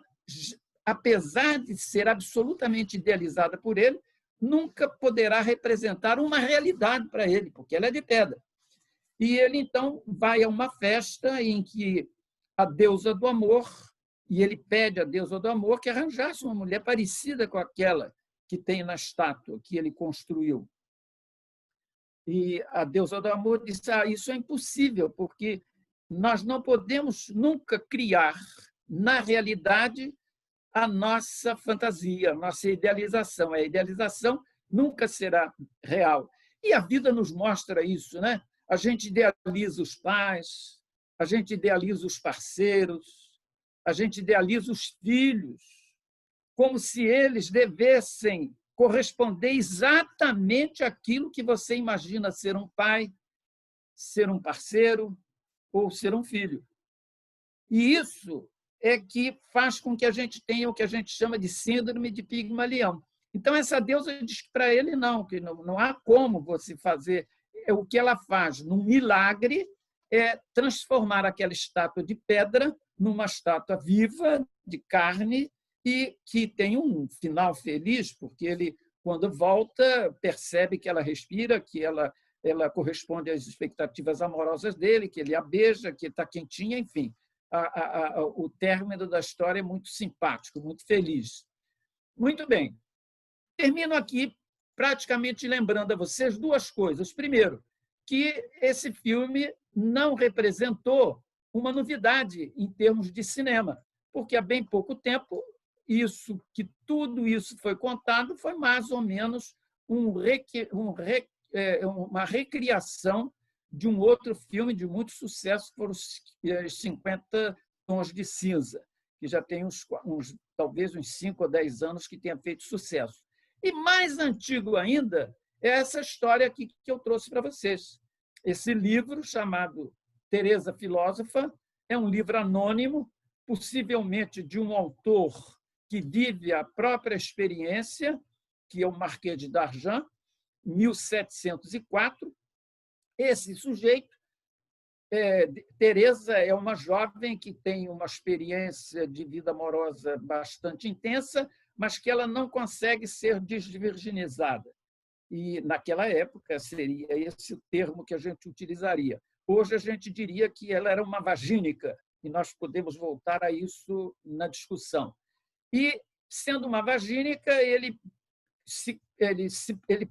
apesar de ser absolutamente idealizada por ele, nunca poderá representar uma realidade para ele, porque ela é de pedra. E ele, então, vai a uma festa em que a deusa do amor, e ele pede à deusa do amor que arranjasse uma mulher parecida com aquela que tem na estátua que ele construiu. E a deusa do amor disse: isso é impossível, porque nós não podemos nunca criar na realidade a nossa fantasia, a nossa idealização. A idealização nunca será real. E a vida nos mostra isso, né? A gente idealiza os pais, a gente idealiza os parceiros, a gente idealiza os filhos, como se eles devessem corresponder exatamente àquilo que você imagina ser um pai, ser um parceiro ou ser um filho. E isso é que faz com que a gente tenha o que a gente chama de síndrome de Pigmalião. Então, essa deusa diz para ele não, que não há como você fazer. O que ela faz num milagre é transformar aquela estátua de pedra numa estátua viva, de carne, e que tem um final feliz, porque ele, quando volta, percebe que ela respira, que ela corresponde às expectativas amorosas dele, que ele a beija, que está quentinha, enfim. O término da história é muito simpático, muito feliz. Muito bem. Termino aqui praticamente lembrando a vocês duas coisas. Primeiro, que esse filme não representou uma novidade em termos de cinema, porque há bem pouco tempo tudo isso foi contado foi mais ou menos uma recriação de um outro filme de muito sucesso, que foram os 50 Tons de Cinza, que já tem talvez uns 5 ou 10 anos que tenha feito sucesso. E mais antigo ainda é essa história aqui que eu trouxe para vocês. Esse livro, chamado Teresa Filósofa, é um livro anônimo, possivelmente de um autor que vive a própria experiência, que é o Marquês de Darjan, 1704. Esse sujeito, Teresa, é uma jovem que tem uma experiência de vida amorosa bastante intensa, mas que ela não consegue ser desvirginizada. E, naquela época, seria esse o termo que a gente utilizaria. Hoje, a gente diria que ela era uma vagínica, e nós podemos voltar a isso na discussão. E, sendo uma vagínica, ele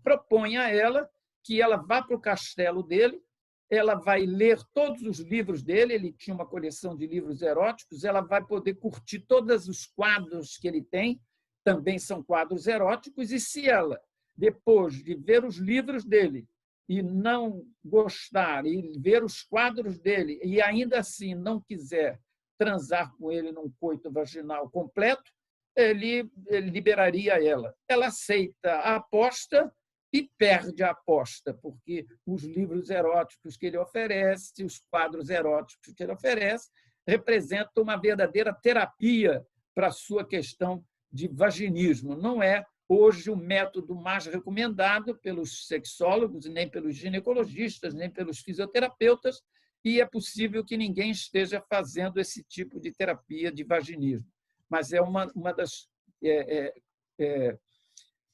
propõe a ela que ela vá para o castelo dele, ela vai ler todos os livros dele, ele tinha uma coleção de livros eróticos, ela vai poder curtir todos os quadros que ele tem, também são quadros eróticos, e se ela, depois de ver os livros dele e não gostar, e ver os quadros dele, e ainda assim não quiser transar com ele num coito vaginal completo, ele liberaria ela. Ela aceita a aposta e perde a aposta, porque os livros eróticos que ele oferece, os quadros eróticos que ele oferece, representam uma verdadeira terapia para a sua questão de vaginismo. Não é hoje o método mais recomendado pelos sexólogos, nem pelos ginecologistas, nem pelos fisioterapeutas, e é possível que ninguém esteja fazendo esse tipo de terapia de vaginismo. Mas é uma das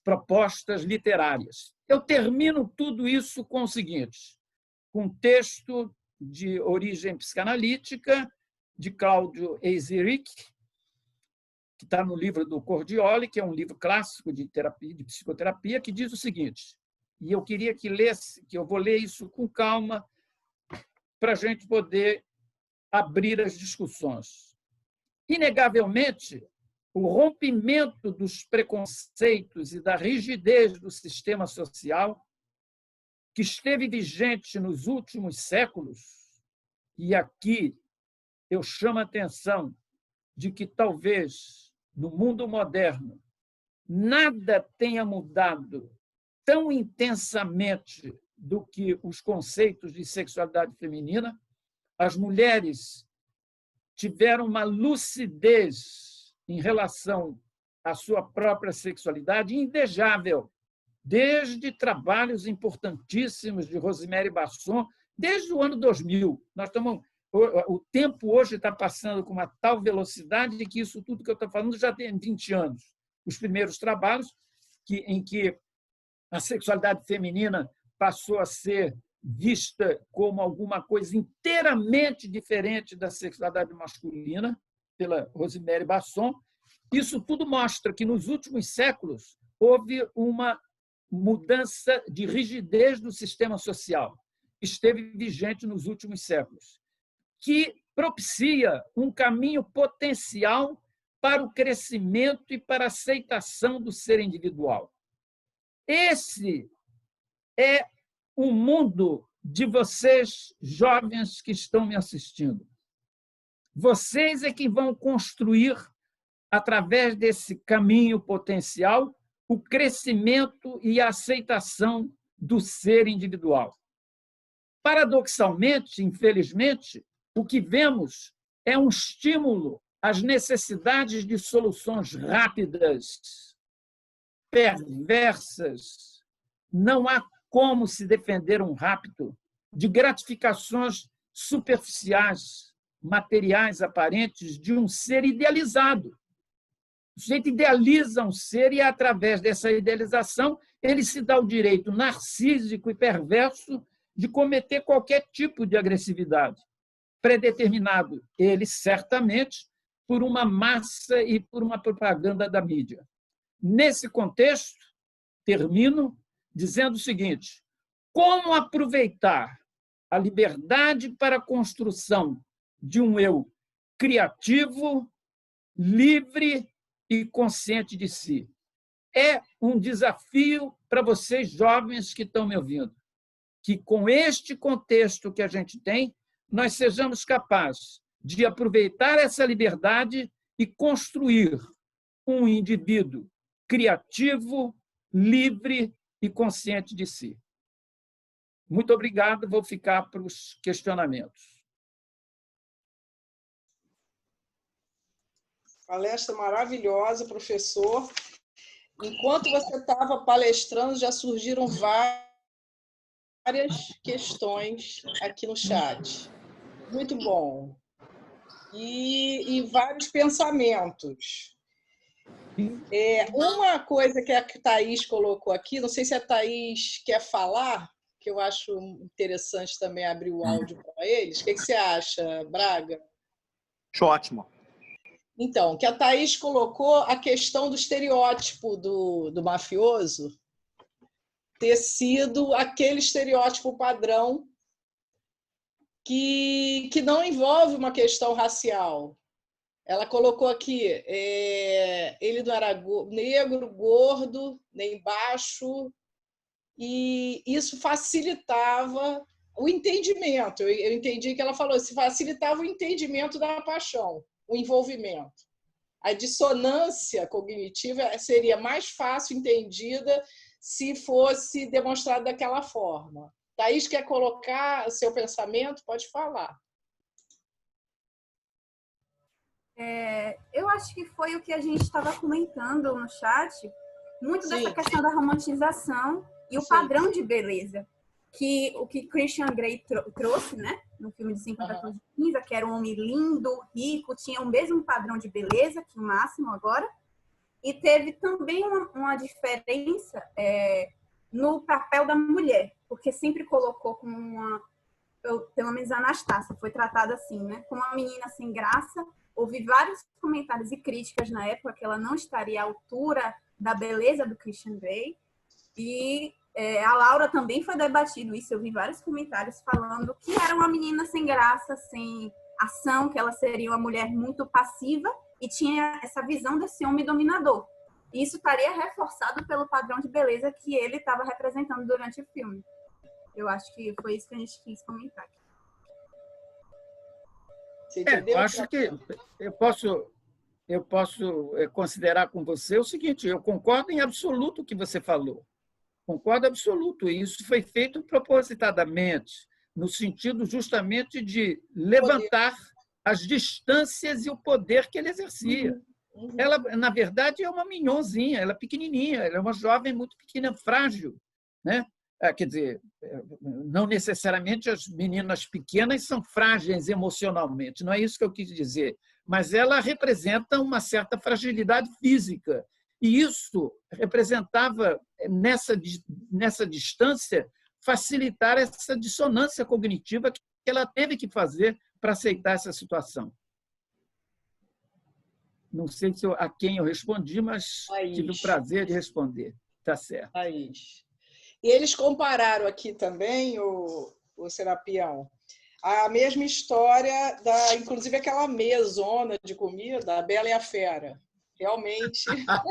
propostas literárias. Eu termino tudo isso com o seguinte: com um texto de origem psicanalítica de Cláudio Eiseric, que está no livro do Cordioli, que é um livro clássico de terapia, de psicoterapia, que diz o seguinte, e eu queria que lesse, que eu vou ler isso com calma, para a gente poder abrir as discussões. Inegavelmente, o rompimento dos preconceitos e da rigidez do sistema social que esteve vigente nos últimos séculos, e aqui eu chamo a atenção de que talvez no mundo moderno nada tenha mudado tão intensamente do que os conceitos de sexualidade feminina. As mulheres tiveram uma lucidez em relação à sua própria sexualidade invejável, desde trabalhos importantíssimos de Rosemary Basson, desde o ano 2000. O tempo hoje está passando com uma tal velocidade que isso tudo que eu estou falando já tem 20 anos. Os primeiros trabalhos em que a sexualidade feminina passou a ser vista como alguma coisa inteiramente diferente da sexualidade masculina, pela Rosemary Basson. Isso tudo mostra que, nos últimos séculos, houve uma mudança de rigidez do sistema social, que esteve vigente nos últimos séculos, que propicia um caminho potencial para o crescimento e para a aceitação do ser individual. Esse é o mundo de vocês, jovens que estão me assistindo. Vocês é que vão construir, através desse caminho potencial, o crescimento e a aceitação do ser individual. Paradoxalmente, infelizmente, o que vemos é um estímulo às necessidades de soluções rápidas, perversas. Não há como se defender um rapto de gratificações superficiais, materiais aparentes de um ser idealizado. O sujeito idealiza um ser e, através dessa idealização, ele se dá o direito narcísico e perverso de cometer qualquer tipo de agressividade, predeterminado, ele certamente, por uma massa e por uma propaganda da mídia. Nesse contexto, termino dizendo o seguinte: como aproveitar a liberdade para a construção de um eu criativo, livre e consciente de si? É um desafio para vocês, jovens que estão me ouvindo, que com este contexto que a gente tem, nós sejamos capazes de aproveitar essa liberdade e construir um indivíduo criativo, livre e consciente de si. Muito obrigado, vou ficar para os questionamentos. Palestra maravilhosa, professor. Enquanto você estava palestrando, já surgiram várias questões aqui no chat. Muito bom. E vários pensamentos. Uma coisa que a Thaís colocou aqui, não sei se a Thaís quer falar, que eu acho interessante também abrir o áudio para eles. O que você acha, Braga? Acho ótimo. Então, que a Thaís colocou a questão do estereótipo do mafioso ter sido aquele estereótipo padrão que não envolve uma questão racial. Ela colocou aqui, ele não era negro, gordo, nem baixo, e isso facilitava o entendimento. Eu entendi que ela falou, isso facilitava o entendimento da paixão, o envolvimento. A dissonância cognitiva seria mais fácil entendida se fosse demonstrado daquela forma. Thaís, quer colocar seu pensamento? Pode falar. Eu acho que foi o que a gente estava comentando no chat, muito dessa questão da romantização e o padrão de beleza, que o que Christian Grey trouxe, né, no filme de 50 Tons de Cinza, que era um homem lindo, rico, tinha o mesmo padrão de beleza que o Máximo agora, e teve também uma diferença no papel da mulher, porque sempre colocou como pelo menos a Anastácia, foi tratada assim, né? Como uma menina sem graça. Houve vários comentários e críticas na época que ela não estaria à altura da beleza do Christian Grey. E a Laura também foi debatido isso. Eu vi vários comentários falando que era uma menina sem graça, sem ação, que ela seria uma mulher muito passiva e tinha essa visão desse homem dominador. E isso estaria reforçado pelo padrão de beleza que ele estava representando durante o filme. Eu acho que foi isso que a gente quis comentar aqui. Você entendeu? Eu acho que eu posso considerar com você o seguinte: eu concordo em absoluto com o que você falou. Concordo absoluto. Isso foi feito propositadamente, no sentido justamente de levantar as distâncias e o poder que ele exercia. Ela, na verdade, é uma minhonzinha, ela é pequenininha, ela é uma jovem muito pequena, frágil, né? Quer dizer, não necessariamente as meninas pequenas são frágeis emocionalmente, não é isso que eu quis dizer, mas ela representa uma certa fragilidade física, e isso representava, nessa distância, facilitar essa dissonância cognitiva que ela teve que fazer para aceitar essa situação. Não sei a quem eu respondi, mas tive o prazer de responder. Está certo. E eles compararam aqui também, o Serapião, a mesma história, inclusive aquela mesona de comida, a Bela e a Fera. Realmente, a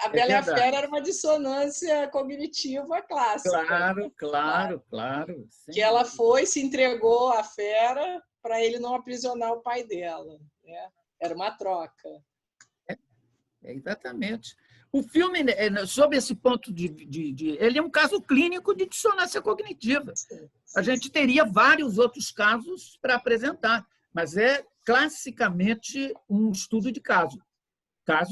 Bela e a Fera era uma dissonância cognitiva clássica. Claro. Que ela se entregou à fera para ele não aprisionar o pai dela, né? Era uma troca. Exatamente. O filme, sob esse ponto ele é um caso clínico de dissonância cognitiva. A gente teria vários outros casos para apresentar, mas é classicamente um estudo de caso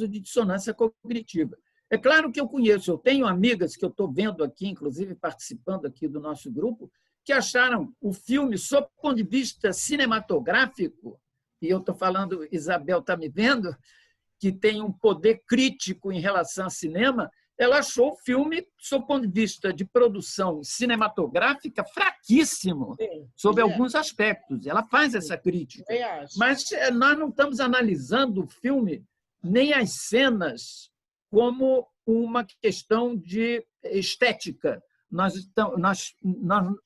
de dissonância cognitiva. É claro que eu tenho amigas que eu estou vendo aqui, inclusive participando aqui do nosso grupo, que acharam o filme, sob o ponto de vista cinematográfico, e eu estou falando, Isabel está me vendo, que tem um poder crítico em relação ao cinema, ela achou o filme, sob o ponto de vista de produção cinematográfica, fraquíssimo, sob alguns aspectos. Ela faz essa crítica. Mas nós não estamos analisando o filme, nem as cenas, como uma questão de estética. Nós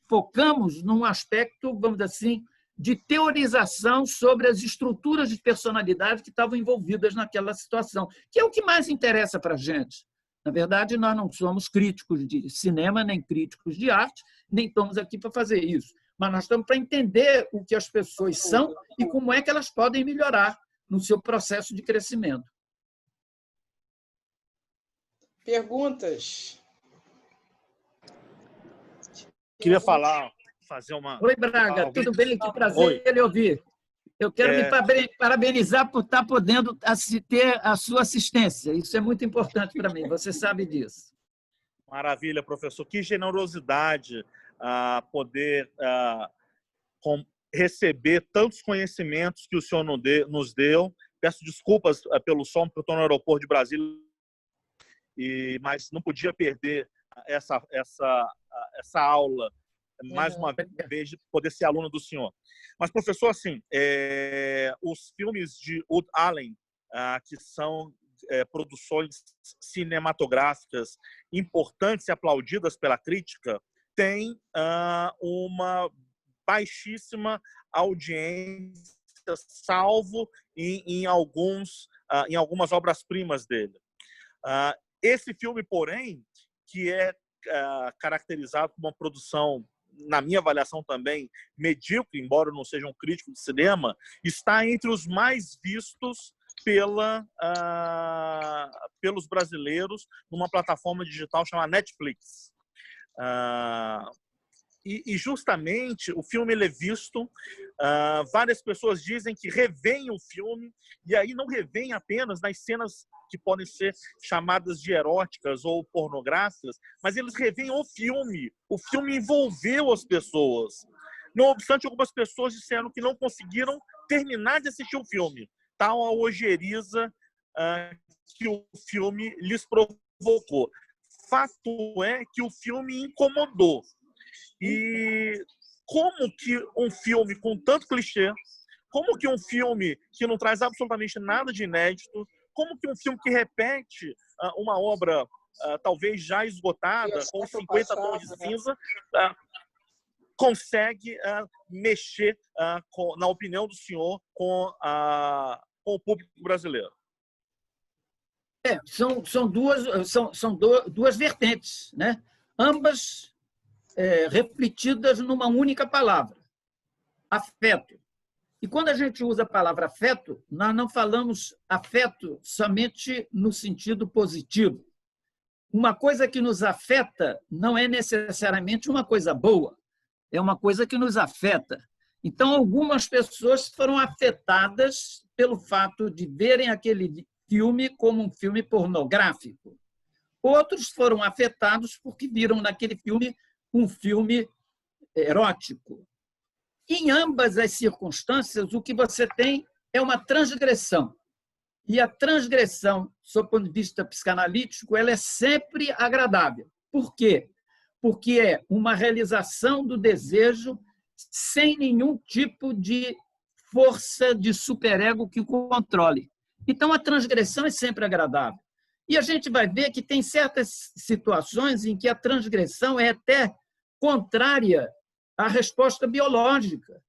focamos num aspecto, vamos dizer assim, de teorização sobre as estruturas de personalidade que estavam envolvidas naquela situação, que é o que mais interessa para a gente. Na verdade, nós não somos críticos de cinema, nem críticos de arte, nem estamos aqui para fazer isso. Mas nós estamos para entender o que as pessoas são e como é que elas podem melhorar no seu processo de crescimento. Perguntas? Queria fazer uma... Oi, Braga, tudo bem? Que prazer lhe ouvir. Eu quero me parabenizar por estar podendo ter a sua assistência. Isso é muito importante para mim, você sabe disso. Maravilha, professor. Que generosidade poder receber tantos conhecimentos que o senhor nos deu. Peço desculpas pelo som, porque eu estou no aeroporto de Brasília, mas não podia perder essa aula, mais uma vez, de poder ser aluno do senhor. Mas, professor, assim, os filmes de Woody Allen, que são produções cinematográficas importantes e aplaudidas pela crítica, têm uma baixíssima audiência, salvo em algumas obras-primas dele. Esse filme, porém, que é caracterizado como uma produção, na minha avaliação também, medíocre, embora eu não seja um crítico de cinema, está entre os mais vistos pelos brasileiros numa plataforma digital chamada Netflix. E justamente o filme ele é visto, várias pessoas dizem que revêem o filme, e aí não revêem apenas nas cenas que podem ser chamadas de eróticas ou pornográficas, mas eles revêem o filme envolveu as pessoas. Não obstante, algumas pessoas disseram que não conseguiram terminar de assistir o filme, tal a ojeriza que o filme lhes provocou. Fato é que o filme incomodou. E como que um filme com tanto clichê, como que um filme que não traz absolutamente nada de inédito, como que um filme que repete uma obra talvez já esgotada, com 50 tons de cinza, consegue mexer, na opinião do senhor, com o público brasileiro? São duas vertentes, né? Ambas refletidas numa única palavra, afeto. E quando a gente usa a palavra afeto, nós não falamos afeto somente no sentido positivo. Uma coisa que nos afeta não é necessariamente uma coisa boa, é uma coisa que nos afeta. Então, algumas pessoas foram afetadas pelo fato de verem aquele filme como um filme pornográfico. Outros foram afetados porque viram naquele filme um filme erótico. Em ambas as circunstâncias, o que você tem é uma transgressão. E a transgressão, sob o ponto de vista psicanalítico, ela é sempre agradável. Por quê? Porque é uma realização do desejo sem nenhum tipo de força de superego que o controle. Então, a transgressão é sempre agradável. E a gente vai ver que tem certas situações em que a transgressão é até contrária à resposta biológica.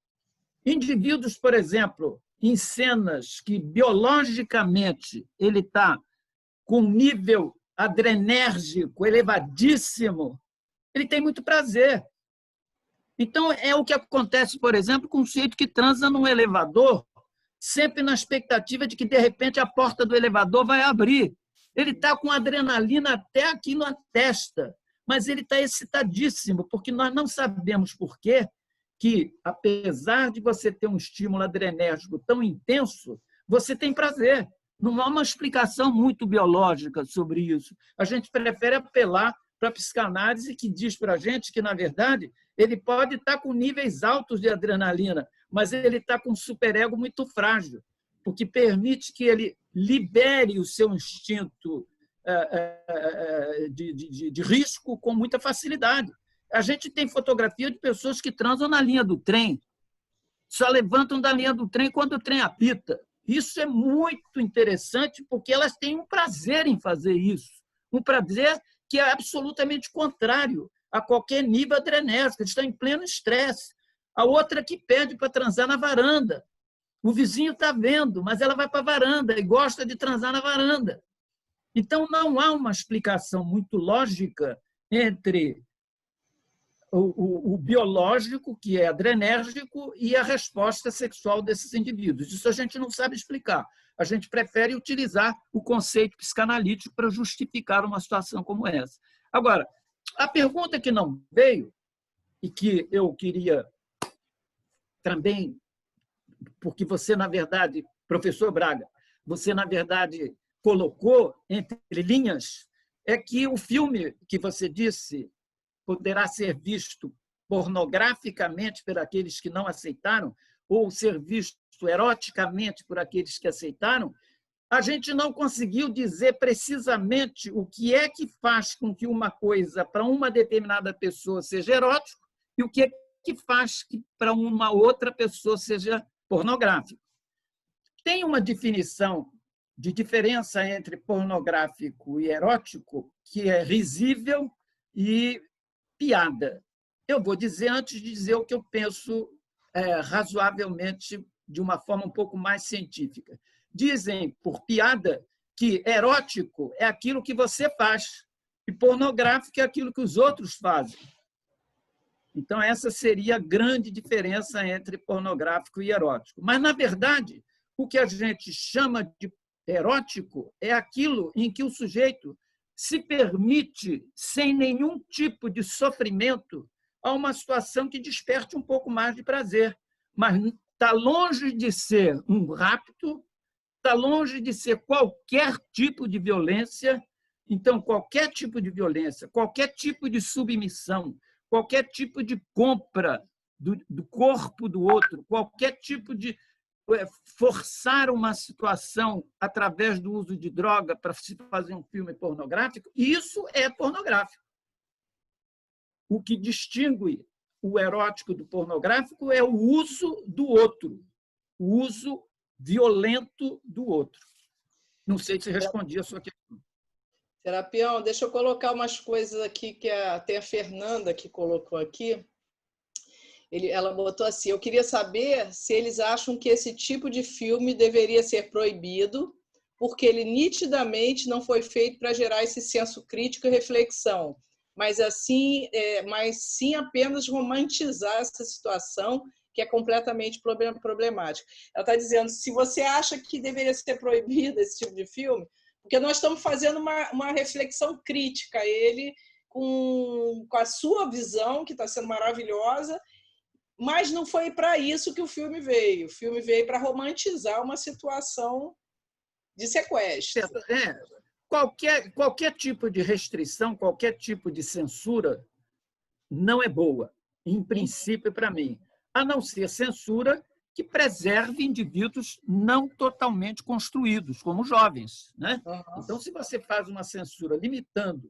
Indivíduos, por exemplo, em cenas que biologicamente ele está com um nível adrenérgico elevadíssimo, ele tem muito prazer. Então, é o que acontece, por exemplo, com um sujeito que transa num elevador, sempre na expectativa de que, de repente, a porta do elevador vai abrir. Ele está com adrenalina até aqui na testa, mas ele está excitadíssimo, porque nós não sabemos por quê que, apesar de você ter um estímulo adrenérgico tão intenso, você tem prazer. Não há uma explicação muito biológica sobre isso. A gente prefere apelar para a psicanálise, que diz para a gente que, na verdade, ele pode estar com níveis altos de adrenalina, mas ele está com um superego muito frágil, porque permite que ele libere o seu instinto de risco com muita facilidade. A gente tem fotografia de pessoas que transam na linha do trem, só levantam da linha do trem quando o trem apita. Isso é muito interessante, porque elas têm um prazer em fazer isso, um prazer que é absolutamente contrário a qualquer nível adrenérgico, eles estão em pleno estresse. A outra que pede para transar na varanda. O vizinho está vendo, mas ela vai para a varanda e gosta de transar na varanda. Então, não há uma explicação muito lógica entre o biológico, que é adrenérgico, e a resposta sexual desses indivíduos. Isso a gente não sabe explicar. A gente prefere utilizar o conceito psicanalítico para justificar uma situação como essa. Agora, a pergunta que não veio, e que eu queria também, porque você, na verdade, professor Braga, você, na verdade, colocou entre linhas, é que o filme que você disse poderá ser visto pornograficamente por aqueles que não aceitaram, ou ser visto eroticamente por aqueles que aceitaram, a gente não conseguiu dizer precisamente o que é que faz com que uma coisa para uma determinada pessoa seja erótico e o que é que faz que para uma outra pessoa seja pornográfico. Tem uma definição de diferença entre pornográfico e erótico que é risível e piada. Eu vou dizer, antes de dizer o que eu penso razoavelmente de uma forma um pouco mais científica. Dizem, por piada, que erótico é aquilo que você faz e pornográfico é aquilo que os outros fazem. Então, essa seria a grande diferença entre pornográfico e erótico. Mas, na verdade, o que a gente chama de erótico é aquilo em que o sujeito se permite, sem nenhum tipo de sofrimento, a uma situação que desperte um pouco mais de prazer. Mas está longe de ser um rapto, está longe de ser qualquer tipo de violência. Então, qualquer tipo de violência, qualquer tipo de submissão, qualquer tipo de compra do corpo do outro, qualquer tipo de forçar uma situação através do uso de droga para se fazer um filme pornográfico, isso é pornográfico. o que distingue o erótico do pornográfico é o uso do outro, o uso violento do outro. Não sei se respondi a sua questão. Serapião, deixa eu colocar umas coisas aqui que até a Fernanda que colocou aqui. Ela botou assim: eu queria saber se eles acham que esse tipo de filme deveria ser proibido, porque ele nitidamente não foi feito para gerar esse senso crítico e reflexão, mas sim apenas romantizar essa situação que é completamente problemática. Ela está dizendo, se você acha que deveria ser proibido esse tipo de filme, porque nós estamos fazendo uma reflexão crítica a ele, com a sua visão, que está sendo maravilhosa, mas não foi para isso que o filme veio. O filme veio para romantizar uma situação de sequestro. Qualquer tipo de restrição, qualquer tipo de censura não é boa, em princípio, para mim, a não ser censura que preserve indivíduos não totalmente construídos, como jovens, né? Então, se você faz uma censura limitando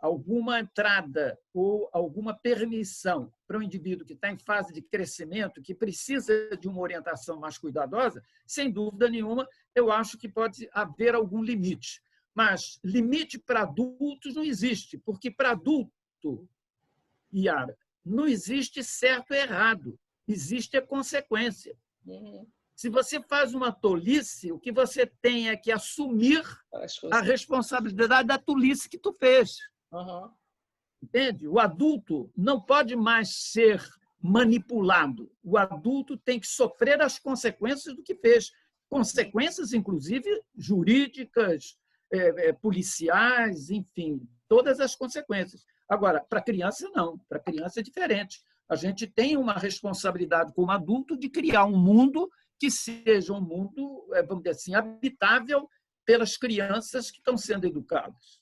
alguma entrada ou alguma permissão para um indivíduo que está em fase de crescimento, que precisa de uma orientação mais cuidadosa, sem dúvida nenhuma, eu acho que pode haver algum limite. Mas limite para adultos não existe, porque para adulto, Yara, não existe certo e errado, existe a consequência. Se você faz uma tolice, o que você tem é que assumir a responsabilidade da tolice que tu fez. Entende? O adulto não pode mais ser manipulado. O adulto tem que sofrer as consequências do que fez. Consequências, inclusive, jurídicas, policiais, enfim, todas as consequências. Agora, para a criança, não. Para a criança é diferente. A gente tem uma responsabilidade como adulto de criar um mundo que seja um mundo, vamos dizer assim, habitável pelas crianças que estão sendo educadas.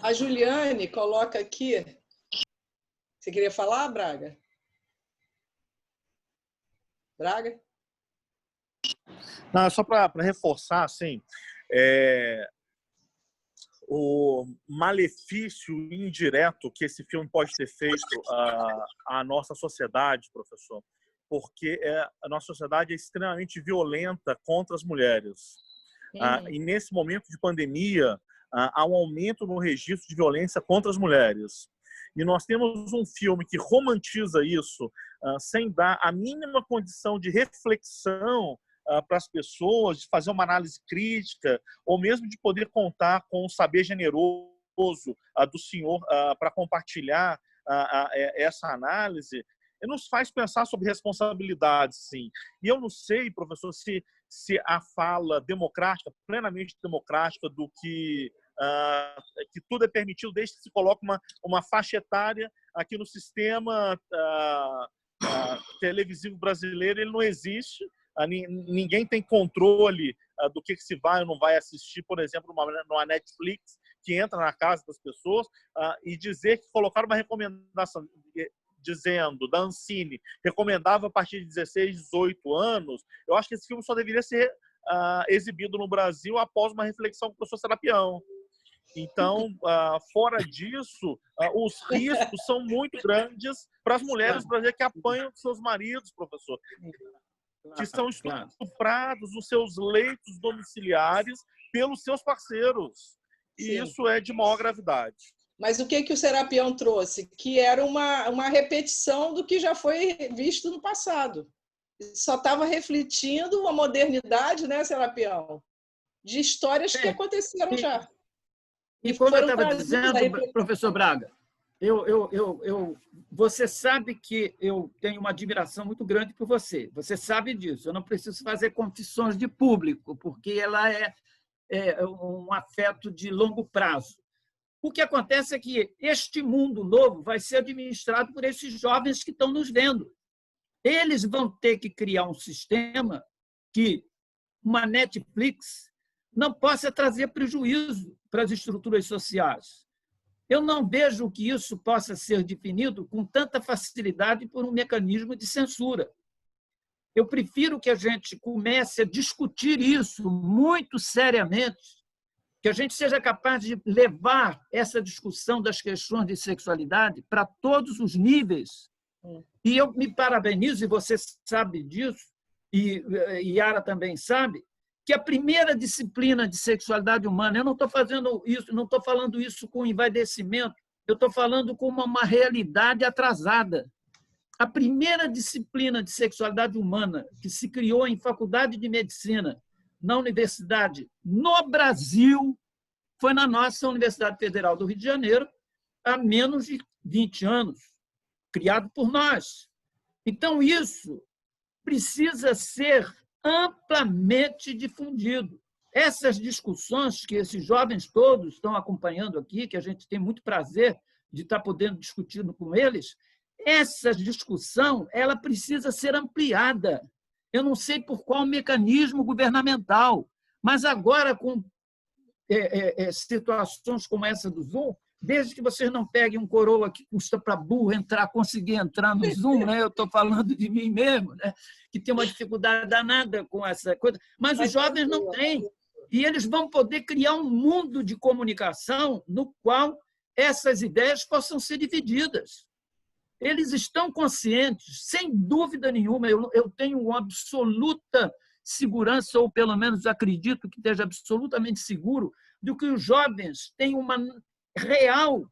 A Juliane coloca aqui. Você queria falar, Braga? Braga? Não, só para reforçar, assim, o malefício indireto que esse filme pode ter feito à nossa sociedade, professor, porque a nossa sociedade é extremamente violenta contra as mulheres. E nesse momento de pandemia, há um aumento no registro de violência contra as mulheres. E nós temos um filme que romantiza isso, sem dar a mínima condição de reflexão para as pessoas, de fazer uma análise crítica, ou mesmo de poder contar com o saber generoso do senhor para compartilhar essa análise, nos faz pensar sobre responsabilidade, sim. E eu não sei, professor, se a fala democrática, plenamente democrática, do que tudo é permitido desde que se coloque uma faixa etária aqui no sistema televisivo brasileiro, ele não existe. Ninguém tem controle do que se vai ou não vai assistir, por exemplo, numa Netflix, que entra na casa das pessoas, e dizer que colocaram uma recomendação dizendo, da Ancine, recomendava a partir de 16, 18 anos, eu acho que esse filme só deveria ser exibido no Brasil após uma reflexão com o professor Serapião. Então, fora disso, os riscos são muito grandes para as mulheres brasileiras que apanham dos seus maridos, professor, que são estuprados nos seus leitos domiciliares pelos seus parceiros. E isso é de maior gravidade. Mas o que o Serapião trouxe? Que era uma repetição do que já foi visto no passado. Só estava refletindo uma modernidade, né, Serapião? De histórias que aconteceram já. E como eu estava dizendo, professor Braga, você sabe que eu tenho uma admiração muito grande por você. Você sabe disso. Eu não preciso fazer confissões de público, porque ela é um afeto de longo prazo. O que acontece é que este mundo novo vai ser administrado por esses jovens que estão nos vendo. Eles vão ter que criar um sistema que uma Netflix não possa trazer prejuízo para as estruturas sociais. Eu não vejo que isso possa ser definido com tanta facilidade por um mecanismo de censura. Eu prefiro que a gente comece a discutir isso muito seriamente que a gente seja capaz de levar essa discussão das questões de sexualidade para todos os níveis. E eu me parabenizo, e você sabe disso, e Yara também sabe, que a primeira disciplina de sexualidade humana, eu não estou fazendo isso, não estou falando isso com envaidecimento, eu estou falando com uma realidade atrasada. A primeira disciplina de sexualidade humana que se criou em faculdade de medicina, na universidade, no Brasil, foi na nossa Universidade Federal do Rio de Janeiro, há menos de 20 anos, criado por nós. Então, isso precisa ser amplamente difundido. Essas discussões que esses jovens todos estão acompanhando aqui, que a gente tem muito prazer de estar podendo discutir com eles, essa discussão ela precisa ser ampliada. Eu não sei por qual mecanismo governamental, mas agora, com situações como essa do Zoom, desde que vocês não peguem um coroa que custa para burro conseguir entrar no Zoom, né? Eu estou falando de mim mesmo, né? Que tem uma dificuldade danada com essa coisa, mas os jovens não têm. E eles vão poder criar um mundo de comunicação no qual essas ideias possam ser divididas. Eles estão conscientes, sem dúvida nenhuma, eu tenho uma absoluta segurança, ou pelo menos acredito que esteja absolutamente seguro, de que os jovens têm uma real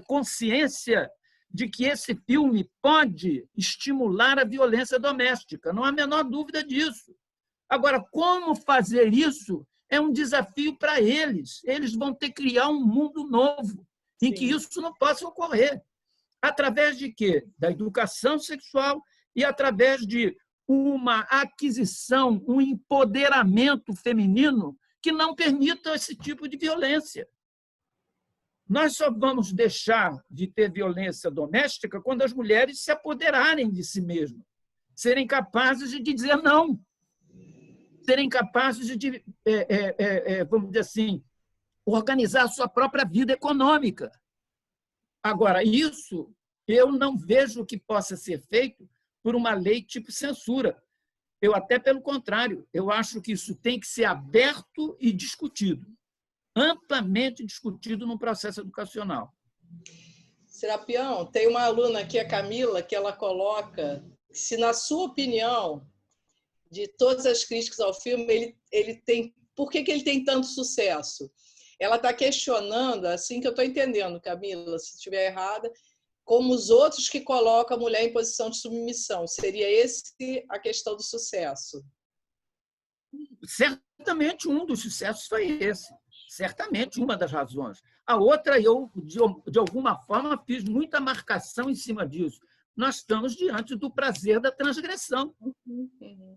consciência de que esse filme pode estimular a violência doméstica. Não há a menor dúvida disso. Agora, como fazer isso é um desafio para eles. Eles vão ter que criar um mundo novo em que isso não possa ocorrer. Através de quê? Da educação sexual e através de uma aquisição, um empoderamento feminino que não permita esse tipo de violência. Nós só vamos deixar de ter violência doméstica quando as mulheres se apoderarem de si mesmas, serem capazes de dizer não, serem capazes de, vamos dizer assim, organizar a sua própria vida econômica. Agora, isso eu não vejo que possa ser feito por uma lei tipo censura. Eu até, pelo contrário, eu acho que isso tem que ser aberto e discutido, amplamente discutido no processo educacional. Serapião, tem uma aluna aqui, a Camila, que ela coloca, se na sua opinião, de todas as críticas ao filme, ele tem, por que ele tem tanto sucesso? Ela está questionando, assim que eu estou entendendo, Camila, se estiver errada, como os outros que colocam a mulher em posição de submissão. Seria esse a questão do sucesso? Certamente um dos sucessos foi esse. Certamente uma das razões. A outra, eu, de alguma forma, fiz muita marcação em cima disso. Nós estamos diante do prazer da transgressão.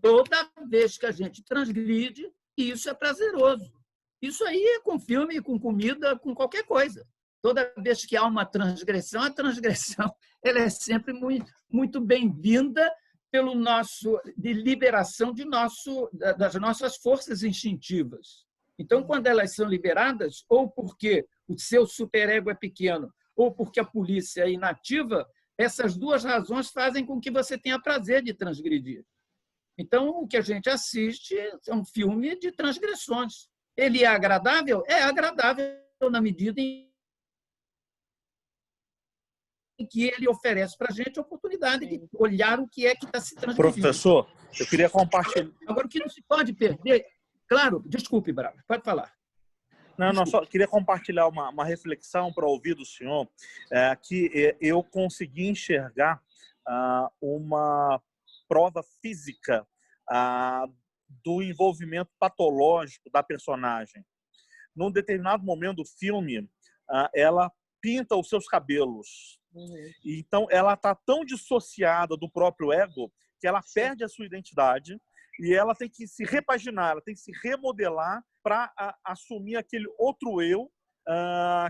Toda vez que a gente transgride, isso é prazeroso. Isso aí é com filme, com comida, com qualquer coisa. Toda vez que há uma transgressão, a transgressão ela é sempre muito, muito bem-vinda pelo de liberação das nossas forças instintivas. Então, quando elas são liberadas, ou porque o seu superego é pequeno, ou porque a polícia é inativa, essas duas razões fazem com que você tenha prazer de transgredir. Então, o que a gente assiste é um filme de transgressões. Ele é agradável? É agradável na medida em que ele oferece para a gente a oportunidade de olhar o que é que está se transgredindo. Professor, eu queria compartilhar... Agora, o que não se pode perder... Claro, desculpe, Bravo, pode falar. Não, só queria compartilhar uma reflexão para ouvir do senhor, que eu consegui enxergar uma prova física do envolvimento patológico da personagem. Num determinado momento do filme, ela pinta os seus cabelos. Então, ela está tão dissociada do próprio ego que ela perde a sua identidade e ela tem que se repaginar, ela tem que se remodelar para assumir aquele outro eu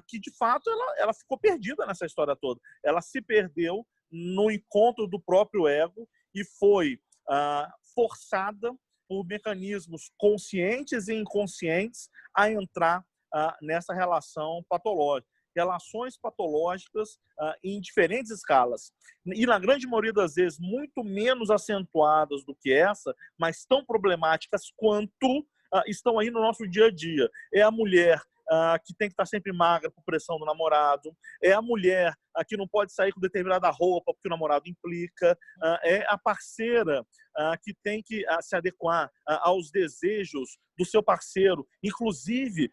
que, de fato, ela ficou perdida nessa história toda. Ela se perdeu no encontro do próprio ego e foi forçada por mecanismos conscientes e inconscientes a entrar nessa relação patológica. Relações patológicas em diferentes escalas. E, na grande maioria das vezes, muito menos acentuadas do que essa, mas tão problemáticas quanto estão aí no nosso dia a dia. É a mulher que tem que estar sempre magra por pressão do namorado, é a mulher que não pode sair com determinada roupa porque o namorado implica, é a parceira que tem que se adequar aos desejos do seu parceiro, inclusive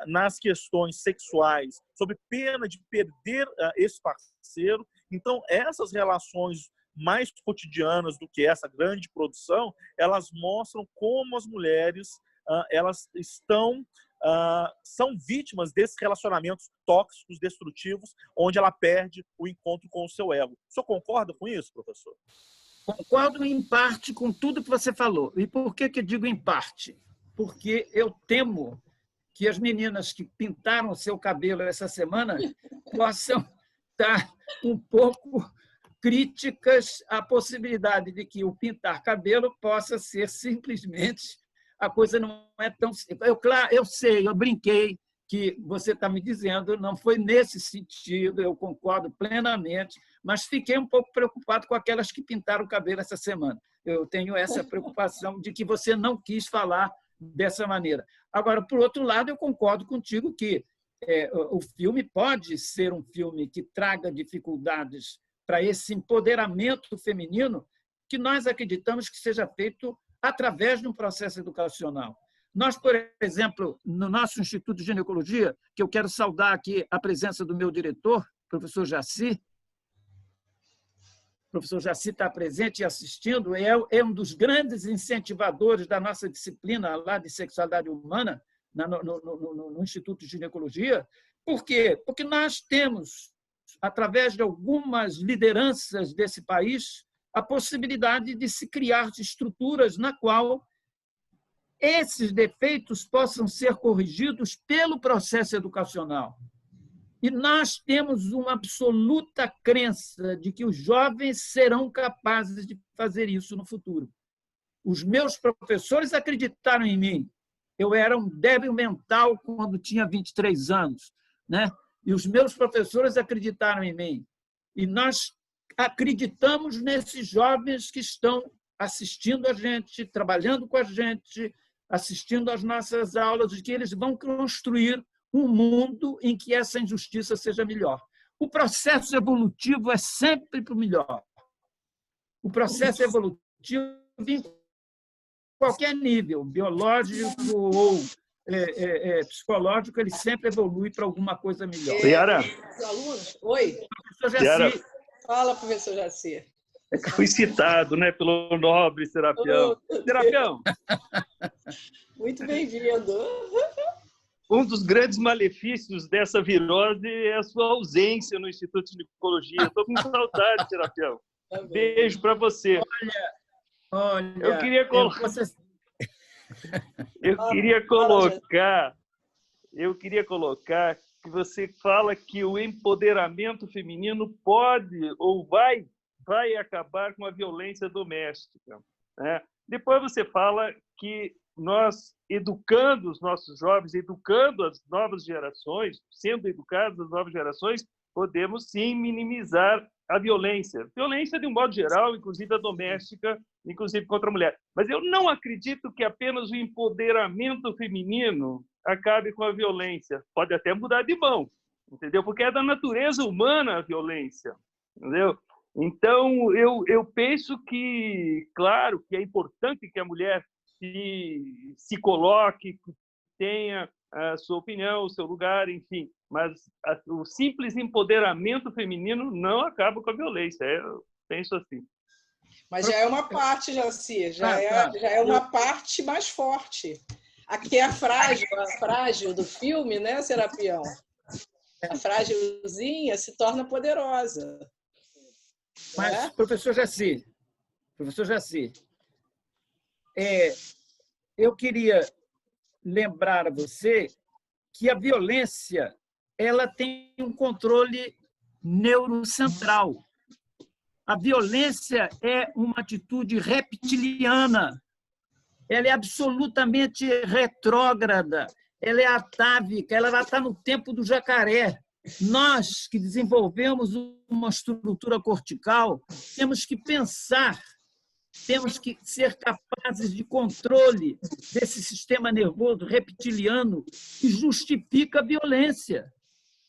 nas questões sexuais, sob pena de perder esse parceiro. Então, essas relações mais cotidianas do que essa grande produção, elas mostram como as mulheres elas são vítimas desses relacionamentos tóxicos, destrutivos, onde ela perde o encontro com o seu ego. O senhor concorda com isso, professor? Concordo em parte com tudo que você falou. E por que eu digo em parte? Porque eu temo que as meninas que pintaram o seu cabelo essa semana possam estar um pouco críticas à possibilidade de que o pintar cabelo possa ser simplesmente... A coisa não é tão... Eu sei, eu brinquei que você está me dizendo, não foi nesse sentido, eu concordo plenamente, mas fiquei um pouco preocupado com aquelas que pintaram o cabelo essa semana. Eu tenho essa preocupação de que você não quis falar dessa maneira. Agora, por outro lado, eu concordo contigo que o filme pode ser um filme que traga dificuldades para esse empoderamento feminino que nós acreditamos que seja feito através de um processo educacional. Nós, por exemplo, no nosso Instituto de Ginecologia, que eu quero saudar aqui a presença do meu diretor, professor Jaci. O professor Jaci está presente e assistindo, é um dos grandes incentivadores da nossa disciplina lá de sexualidade humana, no Instituto de Ginecologia. Por quê? Porque nós temos, através de algumas lideranças desse país, a possibilidade de se criar estruturas na qual esses defeitos possam ser corrigidos pelo processo educacional. E nós temos uma absoluta crença de que os jovens serão capazes de fazer isso no futuro. Os meus professores acreditaram em mim. Eu era um débil mental quando tinha 23 anos, né? E os meus professores acreditaram em mim. E nós acreditamos nesses jovens que estão assistindo a gente, trabalhando com a gente, assistindo às nossas aulas, de que eles vão construir um mundo em que essa injustiça seja melhor. O processo evolutivo é sempre para o melhor. O processo evolutivo em qualquer nível, biológico ou psicológico, ele sempre evolui para alguma coisa melhor. Yara. Oi. Professor Jaci. Fala, professor Jaci. Fui citado, né, pelo nobre Serapião. Serapião. Muito bem-vindo. Um dos grandes malefícios dessa virose é a sua ausência no Instituto de Ginecologia. Estou com saudade, Serapião. Beijo para você. Olha, eu queria colocar que você fala que o empoderamento feminino pode ou vai acabar com a violência doméstica, né? Depois você fala que nós, educando os nossos jovens, educando as novas gerações, sendo educadas as novas gerações, podemos sim minimizar a violência. Violência de um modo geral, inclusive a doméstica, inclusive contra a mulher. Mas eu não acredito que apenas o empoderamento feminino acabe com a violência. Pode até mudar de mão, entendeu? Porque é da natureza humana a violência, entendeu? Então, eu penso que, claro, que é importante que a mulher se coloque, que tenha a sua opinião, o seu lugar, enfim. Mas o simples empoderamento feminino não acaba com a violência. Eu penso assim. Mas já é uma parte, Jaci, já é uma parte mais forte. Aqui é a frágil do filme, né, Serapião? A frágilzinha se torna poderosa. Mas, professor Jaci, eu queria lembrar a você que a violência ela tem um controle neurocentral. A violência é uma atitude reptiliana. Ela é absolutamente retrógrada, ela é atávica, ela está no tempo do jacaré. Nós que desenvolvemos uma estrutura cortical temos que pensar Temos que ser capazes de controle desse sistema nervoso reptiliano que justifica a violência.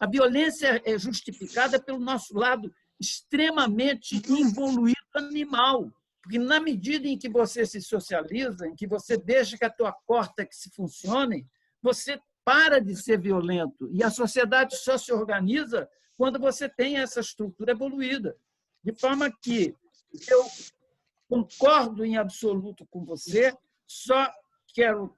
A violência é justificada pelo nosso lado extremamente evoluído animal. Porque, na medida em que você se socializa, em que você deixa que a tua córtex funcione, você para de ser violento. E a sociedade só se organiza quando você tem essa estrutura evoluída. De forma que eu concordo em absoluto com você, só quero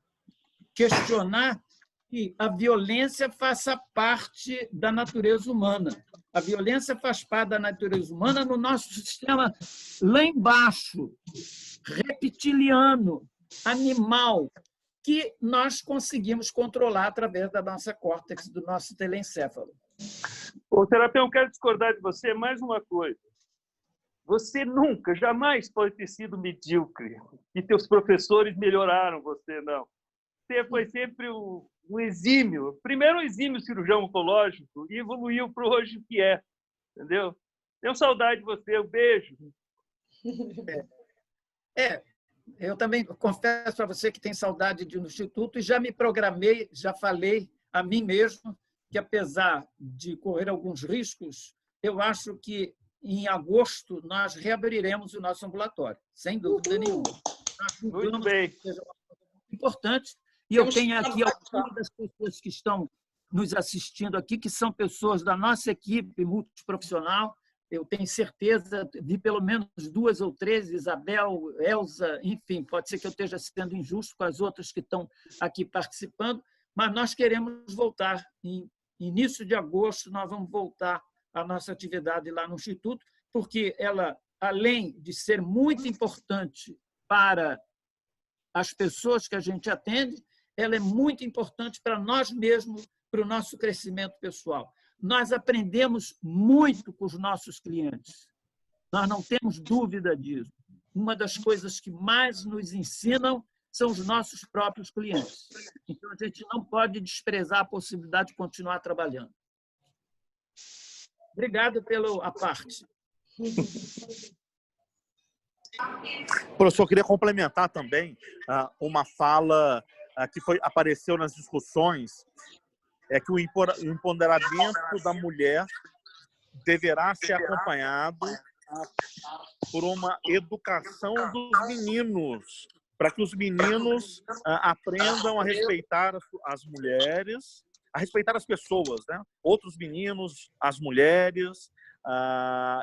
questionar que a violência faça parte da natureza humana. A violência faz parte da natureza humana no nosso sistema lá embaixo, reptiliano, animal, que nós conseguimos controlar através da nossa córtex, do nosso telencéfalo. Ô, terapeuta, eu quero discordar de você mais uma coisa. Você nunca, jamais pode ter sido medíocre e teus professores melhoraram você, não. Você foi sempre um exímio, primeiro um exímio cirurgião oncológico e evoluiu para hoje o que é, entendeu? Tenho saudade de você, um beijo. Eu também confesso para você que tenho saudade de ir no Instituto e já me programei, já falei a mim mesmo que, apesar de correr alguns riscos, eu acho que em agosto nós reabriremos o nosso ambulatório, sem dúvida nenhuma. Muito bem. Seja uma coisa muito importante. E eu tenho aqui algumas das pessoas que estão nos assistindo aqui, que são pessoas da nossa equipe multiprofissional. Eu tenho certeza, vi pelo menos 2 ou 3, Isabel, Elza, enfim, pode ser que eu esteja sendo injusto com as outras que estão aqui participando, mas nós queremos voltar. Em início de agosto, nós vamos voltar à nossa atividade lá no Instituto, porque ela, além de ser muito importante para as pessoas que a gente atende, ela é muito importante para nós mesmos, para o nosso crescimento pessoal. Nós aprendemos muito com os nossos clientes. Nós não temos dúvida disso. Uma das coisas que mais nos ensinam são os nossos próprios clientes. Então, a gente não pode desprezar a possibilidade de continuar trabalhando. Obrigado pela parte. Professor, eu queria complementar também uma fala que apareceu nas discussões, é que o empoderamento da mulher deverá ser acompanhado por uma educação dos meninos, para que os meninos aprendam a respeitar as mulheres, a respeitar as pessoas, né? Outros meninos, as mulheres,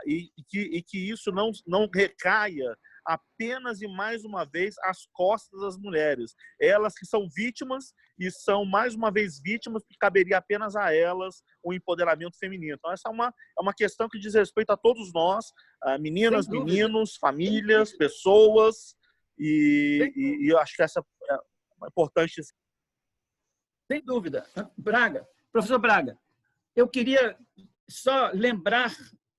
e que isso não recaia apenas e mais uma vez às costas das mulheres. Elas que são vítimas e são mais uma vez vítimas, que caberia apenas a elas o empoderamento feminino. Então, essa é uma questão que diz respeito a todos nós, meninas, meninos, famílias, pessoas, e eu acho que essa é importante. Sem dúvida. Professor Braga, eu queria só lembrar,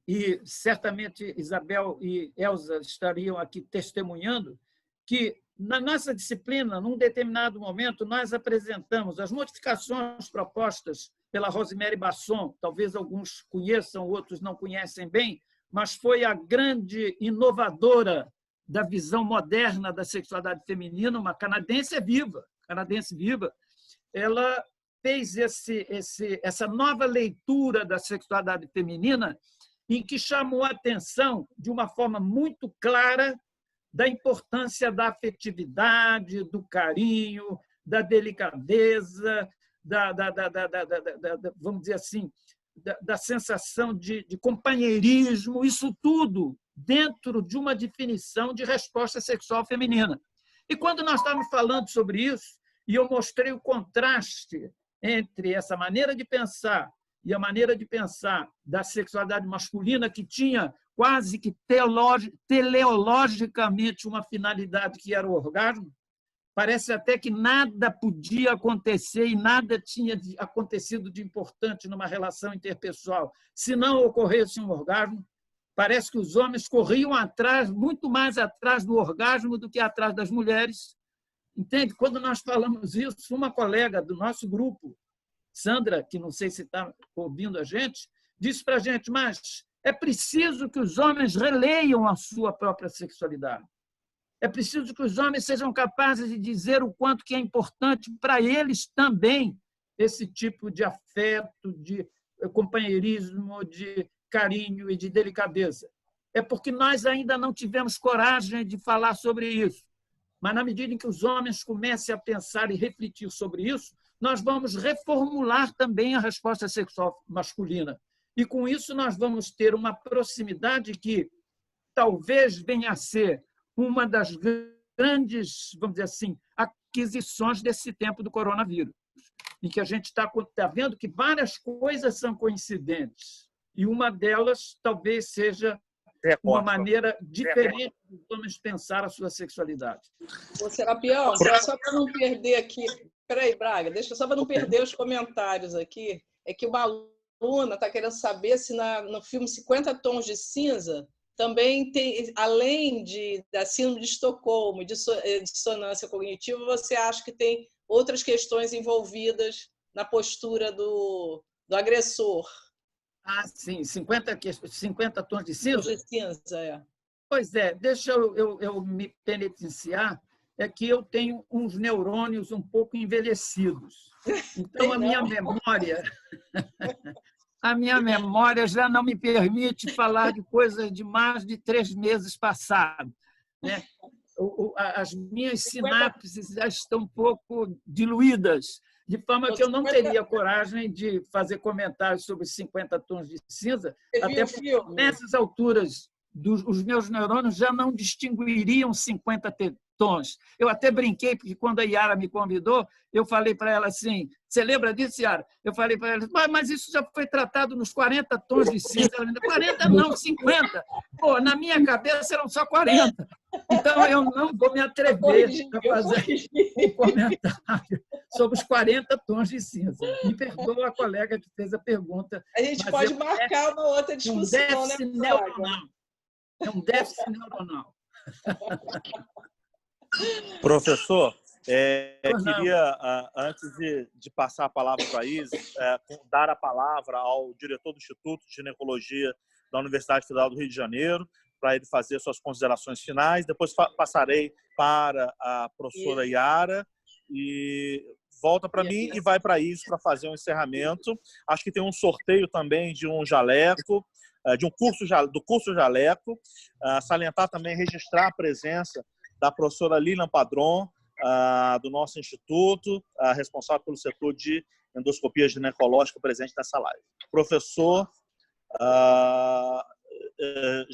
e certamente Isabel e Elza estariam aqui testemunhando, que na nossa disciplina, num determinado momento, nós apresentamos as modificações propostas pela Rosemary Basson, talvez alguns conheçam, outros não conhecem bem, mas foi a grande inovadora da visão moderna da sexualidade feminina, uma canadense viva. Ela fez essa nova leitura da sexualidade feminina, em que chamou a atenção, de uma forma muito clara, da importância da afetividade, do carinho, da delicadeza, vamos dizer assim, da sensação de companheirismo, isso tudo dentro de uma definição de resposta sexual feminina. E quando nós estávamos falando sobre isso, e eu mostrei o contraste entre essa maneira de pensar e a maneira de pensar da sexualidade masculina, que tinha quase que teleologicamente uma finalidade que era o orgasmo, parece até que nada podia acontecer e nada tinha acontecido de importante numa relação interpessoal se não ocorresse um orgasmo. Parece que os homens corriam atrás, muito mais atrás do orgasmo do que atrás das mulheres. Entende? Quando nós falamos isso, uma colega do nosso grupo, Sandra, que não sei se está ouvindo a gente, disse para a gente, mas é preciso que os homens releiam a sua própria sexualidade. É preciso que os homens sejam capazes de dizer o quanto que é importante para eles também esse tipo de afeto, de companheirismo, de carinho e de delicadeza. É porque nós ainda não tivemos coragem de falar sobre isso. Mas, na medida em que os homens comecem a pensar e refletir sobre isso, nós vamos reformular também a resposta sexual masculina. E, com isso, nós vamos ter uma proximidade que talvez venha a ser uma das grandes, vamos dizer assim, aquisições desse tempo do coronavírus, em que a gente está vendo que várias coisas são coincidentes. E uma delas talvez seja uma maneira diferente dos homens pensar a sua sexualidade. Ô, Serapião, só para não perder aqui... Peraí, Braga, deixa só para não perder os comentários aqui. É que uma aluna está querendo saber se no filme 50 Tons de Cinza também tem, além da síndrome de Estocolmo, de dissonância cognitiva, você acha que tem outras questões envolvidas na postura do agressor? Ah, sim, 50 tons de cinza? Tons de cinza, é. Pois é, deixa eu me penitenciar, é que eu tenho uns neurônios um pouco envelhecidos. Então, a minha memória já não me permite falar de coisas de mais de 3 meses passados, né? As minhas sinapses já estão um pouco diluídas, de forma que eu não teria coragem de fazer comentários sobre 50 tons de cinza, até porque nessas alturas os meus neurônios já não distinguiriam 50 tons. Eu até brinquei, porque quando a Yara me convidou, eu falei para ela assim, você lembra disso, Yara? Eu falei para ela, mas isso já foi tratado nos 40 tons de cinza. Ela me disse, 40 não, 50. Pô, na minha cabeça eram só 40. Então, eu não vou me atrever a fazer um comentário sobre os 40 tons de cinza. Me perdoa a colega que fez a pergunta. A gente pode marcar uma outra discussão, né, neuronal. É um déficit neuronal. Professor, queria, antes de passar a palavra para a Isis, dar a palavra ao diretor do Instituto de Ginecologia da Universidade Federal do Rio de Janeiro, para ele fazer suas considerações finais. Depois passarei para a professora Yara e volta para mim e vai para a Isis para fazer um encerramento. Acho que tem um sorteio também de um jaleco, do curso Jaleco. Salientar também, registrar a presença da professora Lilian Padron, do nosso instituto, responsável pelo setor de endoscopia ginecológica presente nessa live. Professor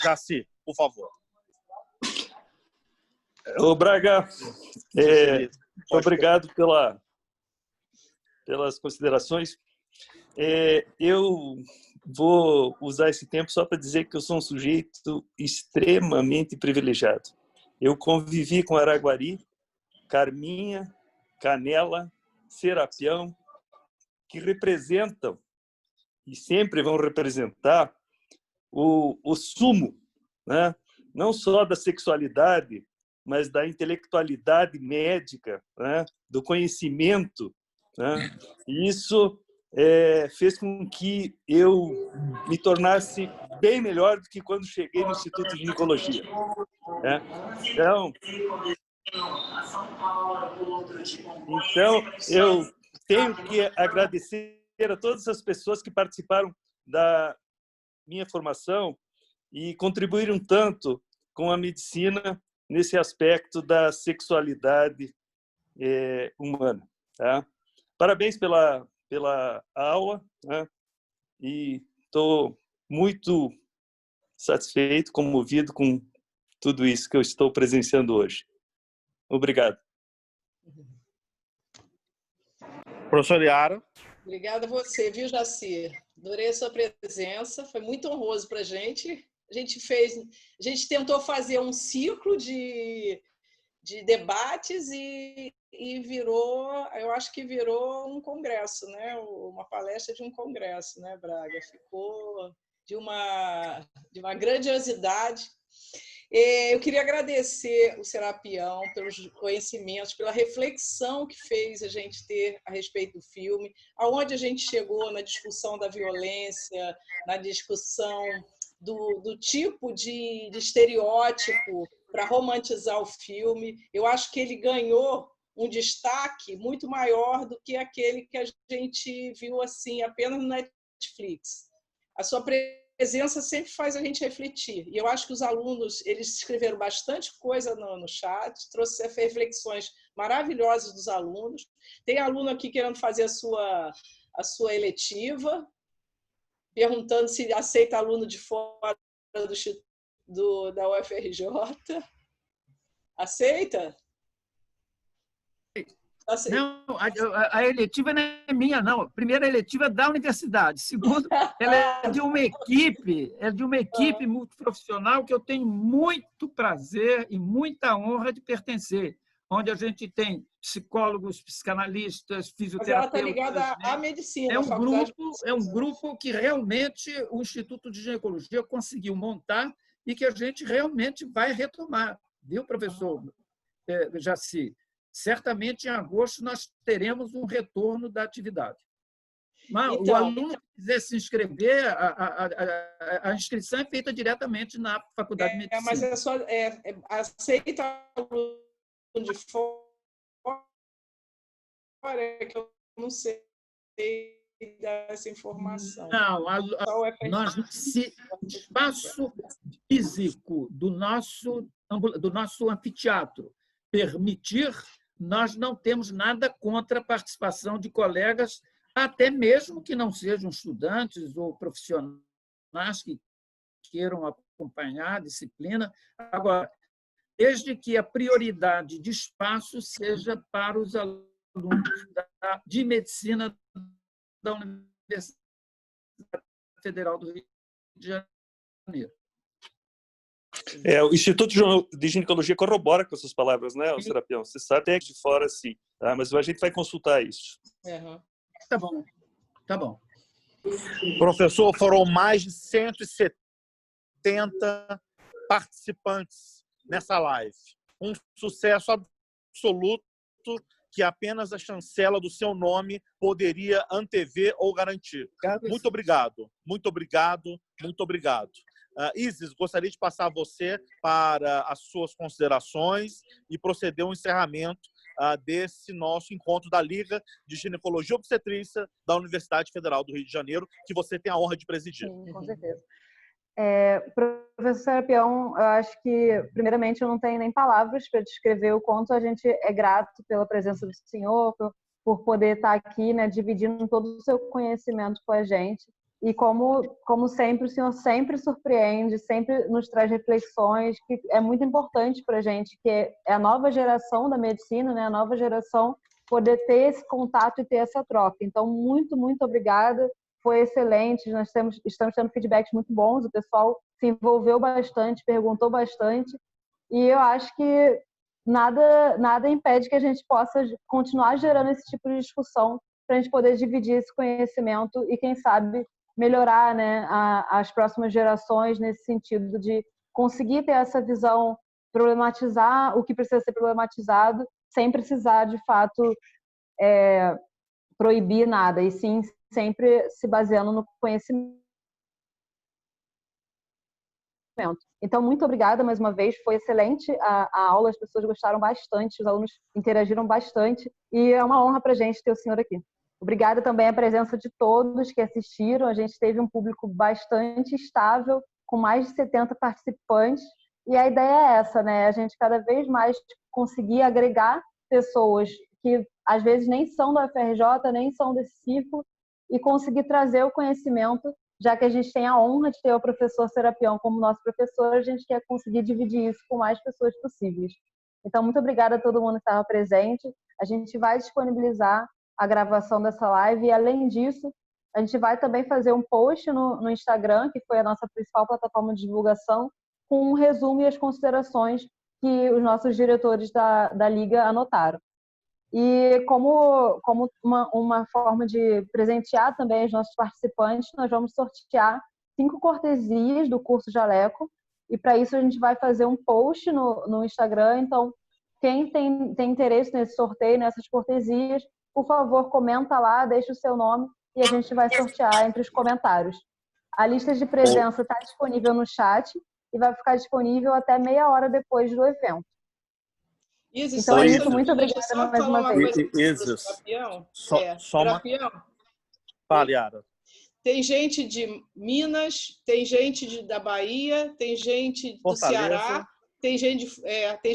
Jaci, por favor. Ô, Braga, obrigado pelas considerações. Eu vou usar esse tempo só para dizer que eu sou um sujeito extremamente privilegiado. Eu convivi com Araguari, Carminha, Canela, Serapião, que representam e sempre vão representar o sumo, né? Não só da sexualidade, mas da intelectualidade médica, né? Do conhecimento, né? E isso fez com que eu me tornasse bem melhor do que quando cheguei no Instituto de Ginecologia, né? Então, eu tenho que agradecer a todas as pessoas que participaram da minha formação e contribuíram tanto com a medicina nesse aspecto da sexualidade humana. Tá? Parabéns pela aula, né? E estou muito satisfeito, comovido com tudo isso que eu estou presenciando hoje. Obrigado. Professor Yara. Obrigada a você, viu, Jaci? Adorei a sua presença, foi muito honroso para a gente. A gente tentou fazer um ciclo de debates e virou, eu acho que virou um congresso, né? Uma palestra de um congresso, né, Braga? Ficou de uma grandiosidade. Eu queria agradecer o Serapião pelos conhecimentos, pela reflexão que fez a gente ter a respeito do filme, aonde a gente chegou na discussão da violência, na discussão do tipo de estereótipo para romantizar o filme. Eu acho que ele ganhou um destaque muito maior do que aquele que a gente viu assim apenas no Netflix. A sua presença sempre faz a gente refletir. E eu acho que os alunos, eles escreveram bastante coisa no chat, trouxe reflexões maravilhosas dos alunos. Tem aluno aqui querendo fazer a sua eletiva, perguntando se aceita aluno de fora da UFRJ. Aceita? Não, a eletiva não é minha, não. A primeira eletiva é da universidade. Segundo, ela é de uma equipe multiprofissional que eu tenho muito prazer e muita honra de pertencer, onde a gente tem psicólogos, psicanalistas, fisioterapeutas. Mas ela está ligada à medicina. É um grupo que realmente o Instituto de Ginecologia conseguiu montar e que a gente realmente vai retomar, viu, professor Jaci? Certamente, em agosto, nós teremos um retorno da atividade. Mas então, o aluno que quiser se inscrever, a inscrição é feita diretamente na Faculdade de Medicina. Mas é só aceita aluno de fora, que eu não sei dessa informação. Não, se o espaço físico do nosso anfiteatro permitir, nós não temos nada contra a participação de colegas, até mesmo que não sejam estudantes ou profissionais que queiram acompanhar a disciplina. Agora, desde que a prioridade de espaço seja para os alunos de medicina da Universidade Federal do Rio de Janeiro. O Instituto de Ginecologia corrobora com essas palavras, né, Serapião? Você sabe até que de fora, sim. Tá? Mas a gente vai consultar isso. Tá bom. Tá bom. Professor, foram mais de 170 participantes nessa live. Um sucesso absoluto que apenas a chancela do seu nome poderia antever ou garantir. Muito obrigado. Muito obrigado. Muito obrigado. Isis, gostaria de passar a você para as suas considerações e proceder ao encerramento desse nosso encontro da Liga de Ginecologia e Obstetrícia da Universidade Federal do Rio de Janeiro, que você tem a honra de presidir. Sim, com certeza. Professor Serapião, eu acho que, primeiramente, eu não tenho nem palavras para descrever o quanto a gente é grato pela presença do senhor, por poder estar aqui, né, dividindo todo o seu conhecimento com a gente. E como sempre, o senhor sempre surpreende, sempre nos traz reflexões, que é muito importante para a gente, que é a nova geração da medicina, né? A nova geração poder ter esse contato e ter essa troca. Então, muito, muito obrigada. Foi excelente, nós estamos tendo feedbacks muito bons, o pessoal se envolveu bastante, perguntou bastante, e eu acho que nada impede que a gente possa continuar gerando esse tipo de discussão para a gente poder dividir esse conhecimento e, quem sabe, melhorar, né, as próximas gerações nesse sentido de conseguir ter essa visão, problematizar o que precisa ser problematizado, sem precisar, de fato, proibir nada, e sim sempre se baseando no conhecimento. Então, muito obrigada mais uma vez, foi excelente a aula, as pessoas gostaram bastante, os alunos interagiram bastante, e é uma honra para a gente ter o senhor aqui. Obrigada também à presença de todos que assistiram. A gente teve um público bastante estável, com mais de 70 participantes. E a ideia é essa, né? A gente cada vez mais conseguir agregar pessoas que às vezes nem são da UFRJ, nem são desse círculo, e conseguir trazer o conhecimento, já que a gente tem a honra de ter o professor Serapião como nosso professor, a gente quer conseguir dividir isso com mais pessoas possíveis. Então, muito obrigada a todo mundo que estava presente. A gente vai disponibilizar a gravação dessa live, e além disso, a gente vai também fazer um post no Instagram, que foi a nossa principal plataforma de divulgação, com um resumo e as considerações que os nossos diretores da Liga anotaram. E como uma forma de presentear também os nossos participantes, nós vamos sortear 5 cortesias do curso Jaleco, e para isso a gente vai fazer um post no Instagram. Então, quem tem interesse nesse sorteio, nessas cortesias, por favor, comenta lá, deixa o seu nome e a gente vai sortear entre os comentários. A lista de presença está disponível no chat e vai ficar disponível até meia hora depois do evento. Isa, Então é isso, deixa muito eu obrigada só mais falar uma vez. coisa pro Serapião. Serapião, Fala, Yara. tem gente de Minas, tem gente da Bahia, tem gente do Fortaleza. Ceará, tem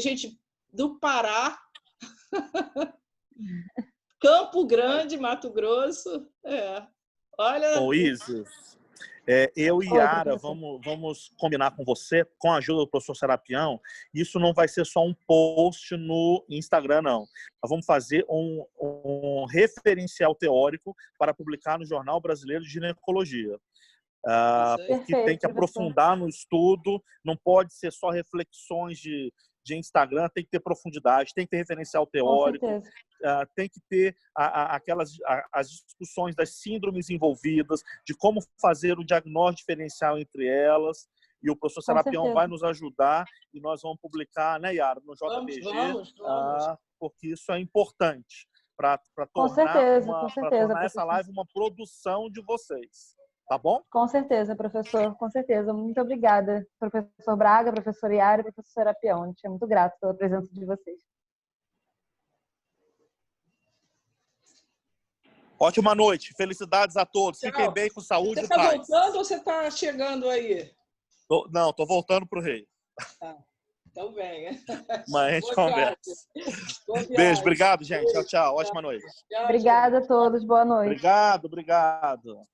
gente do Pará, Campo Grande, Mato Grosso. Olha. Ô, Isis, eu e Yara vamos combinar com você, com a ajuda do professor Serapião. Isso não vai ser só um post no Instagram, não. Nós vamos fazer um referencial teórico para publicar no Jornal Brasileiro de Ginecologia. Porque tem que aprofundar no estudo, não pode ser só reflexões de Instagram, tem que ter profundidade, tem que ter referencial teórico, tem que ter as discussões das síndromes envolvidas, de como fazer o diagnóstico diferencial entre elas, e o professor Serapião vai nos ajudar, e nós vamos publicar, né, Yara, no JBG, vamos. Porque isso é importante para tornar essa live uma produção de vocês. Tá bom? Com certeza, professor, com certeza. Muito obrigada, professor Braga, professor Yara e professor Serapião. A gente é muito grato pela presença de vocês. Ótima noite. Felicidades a todos. Tchau. Fiquem bem, com saúde e paz. Você está voltando ou você está chegando aí? Não, estou voltando para o Rio. Então venha. Mas a gente conversa. Beijo, obrigado, gente. Tchau, tchau. Ótima noite. Obrigada a todos. Boa noite. Obrigado.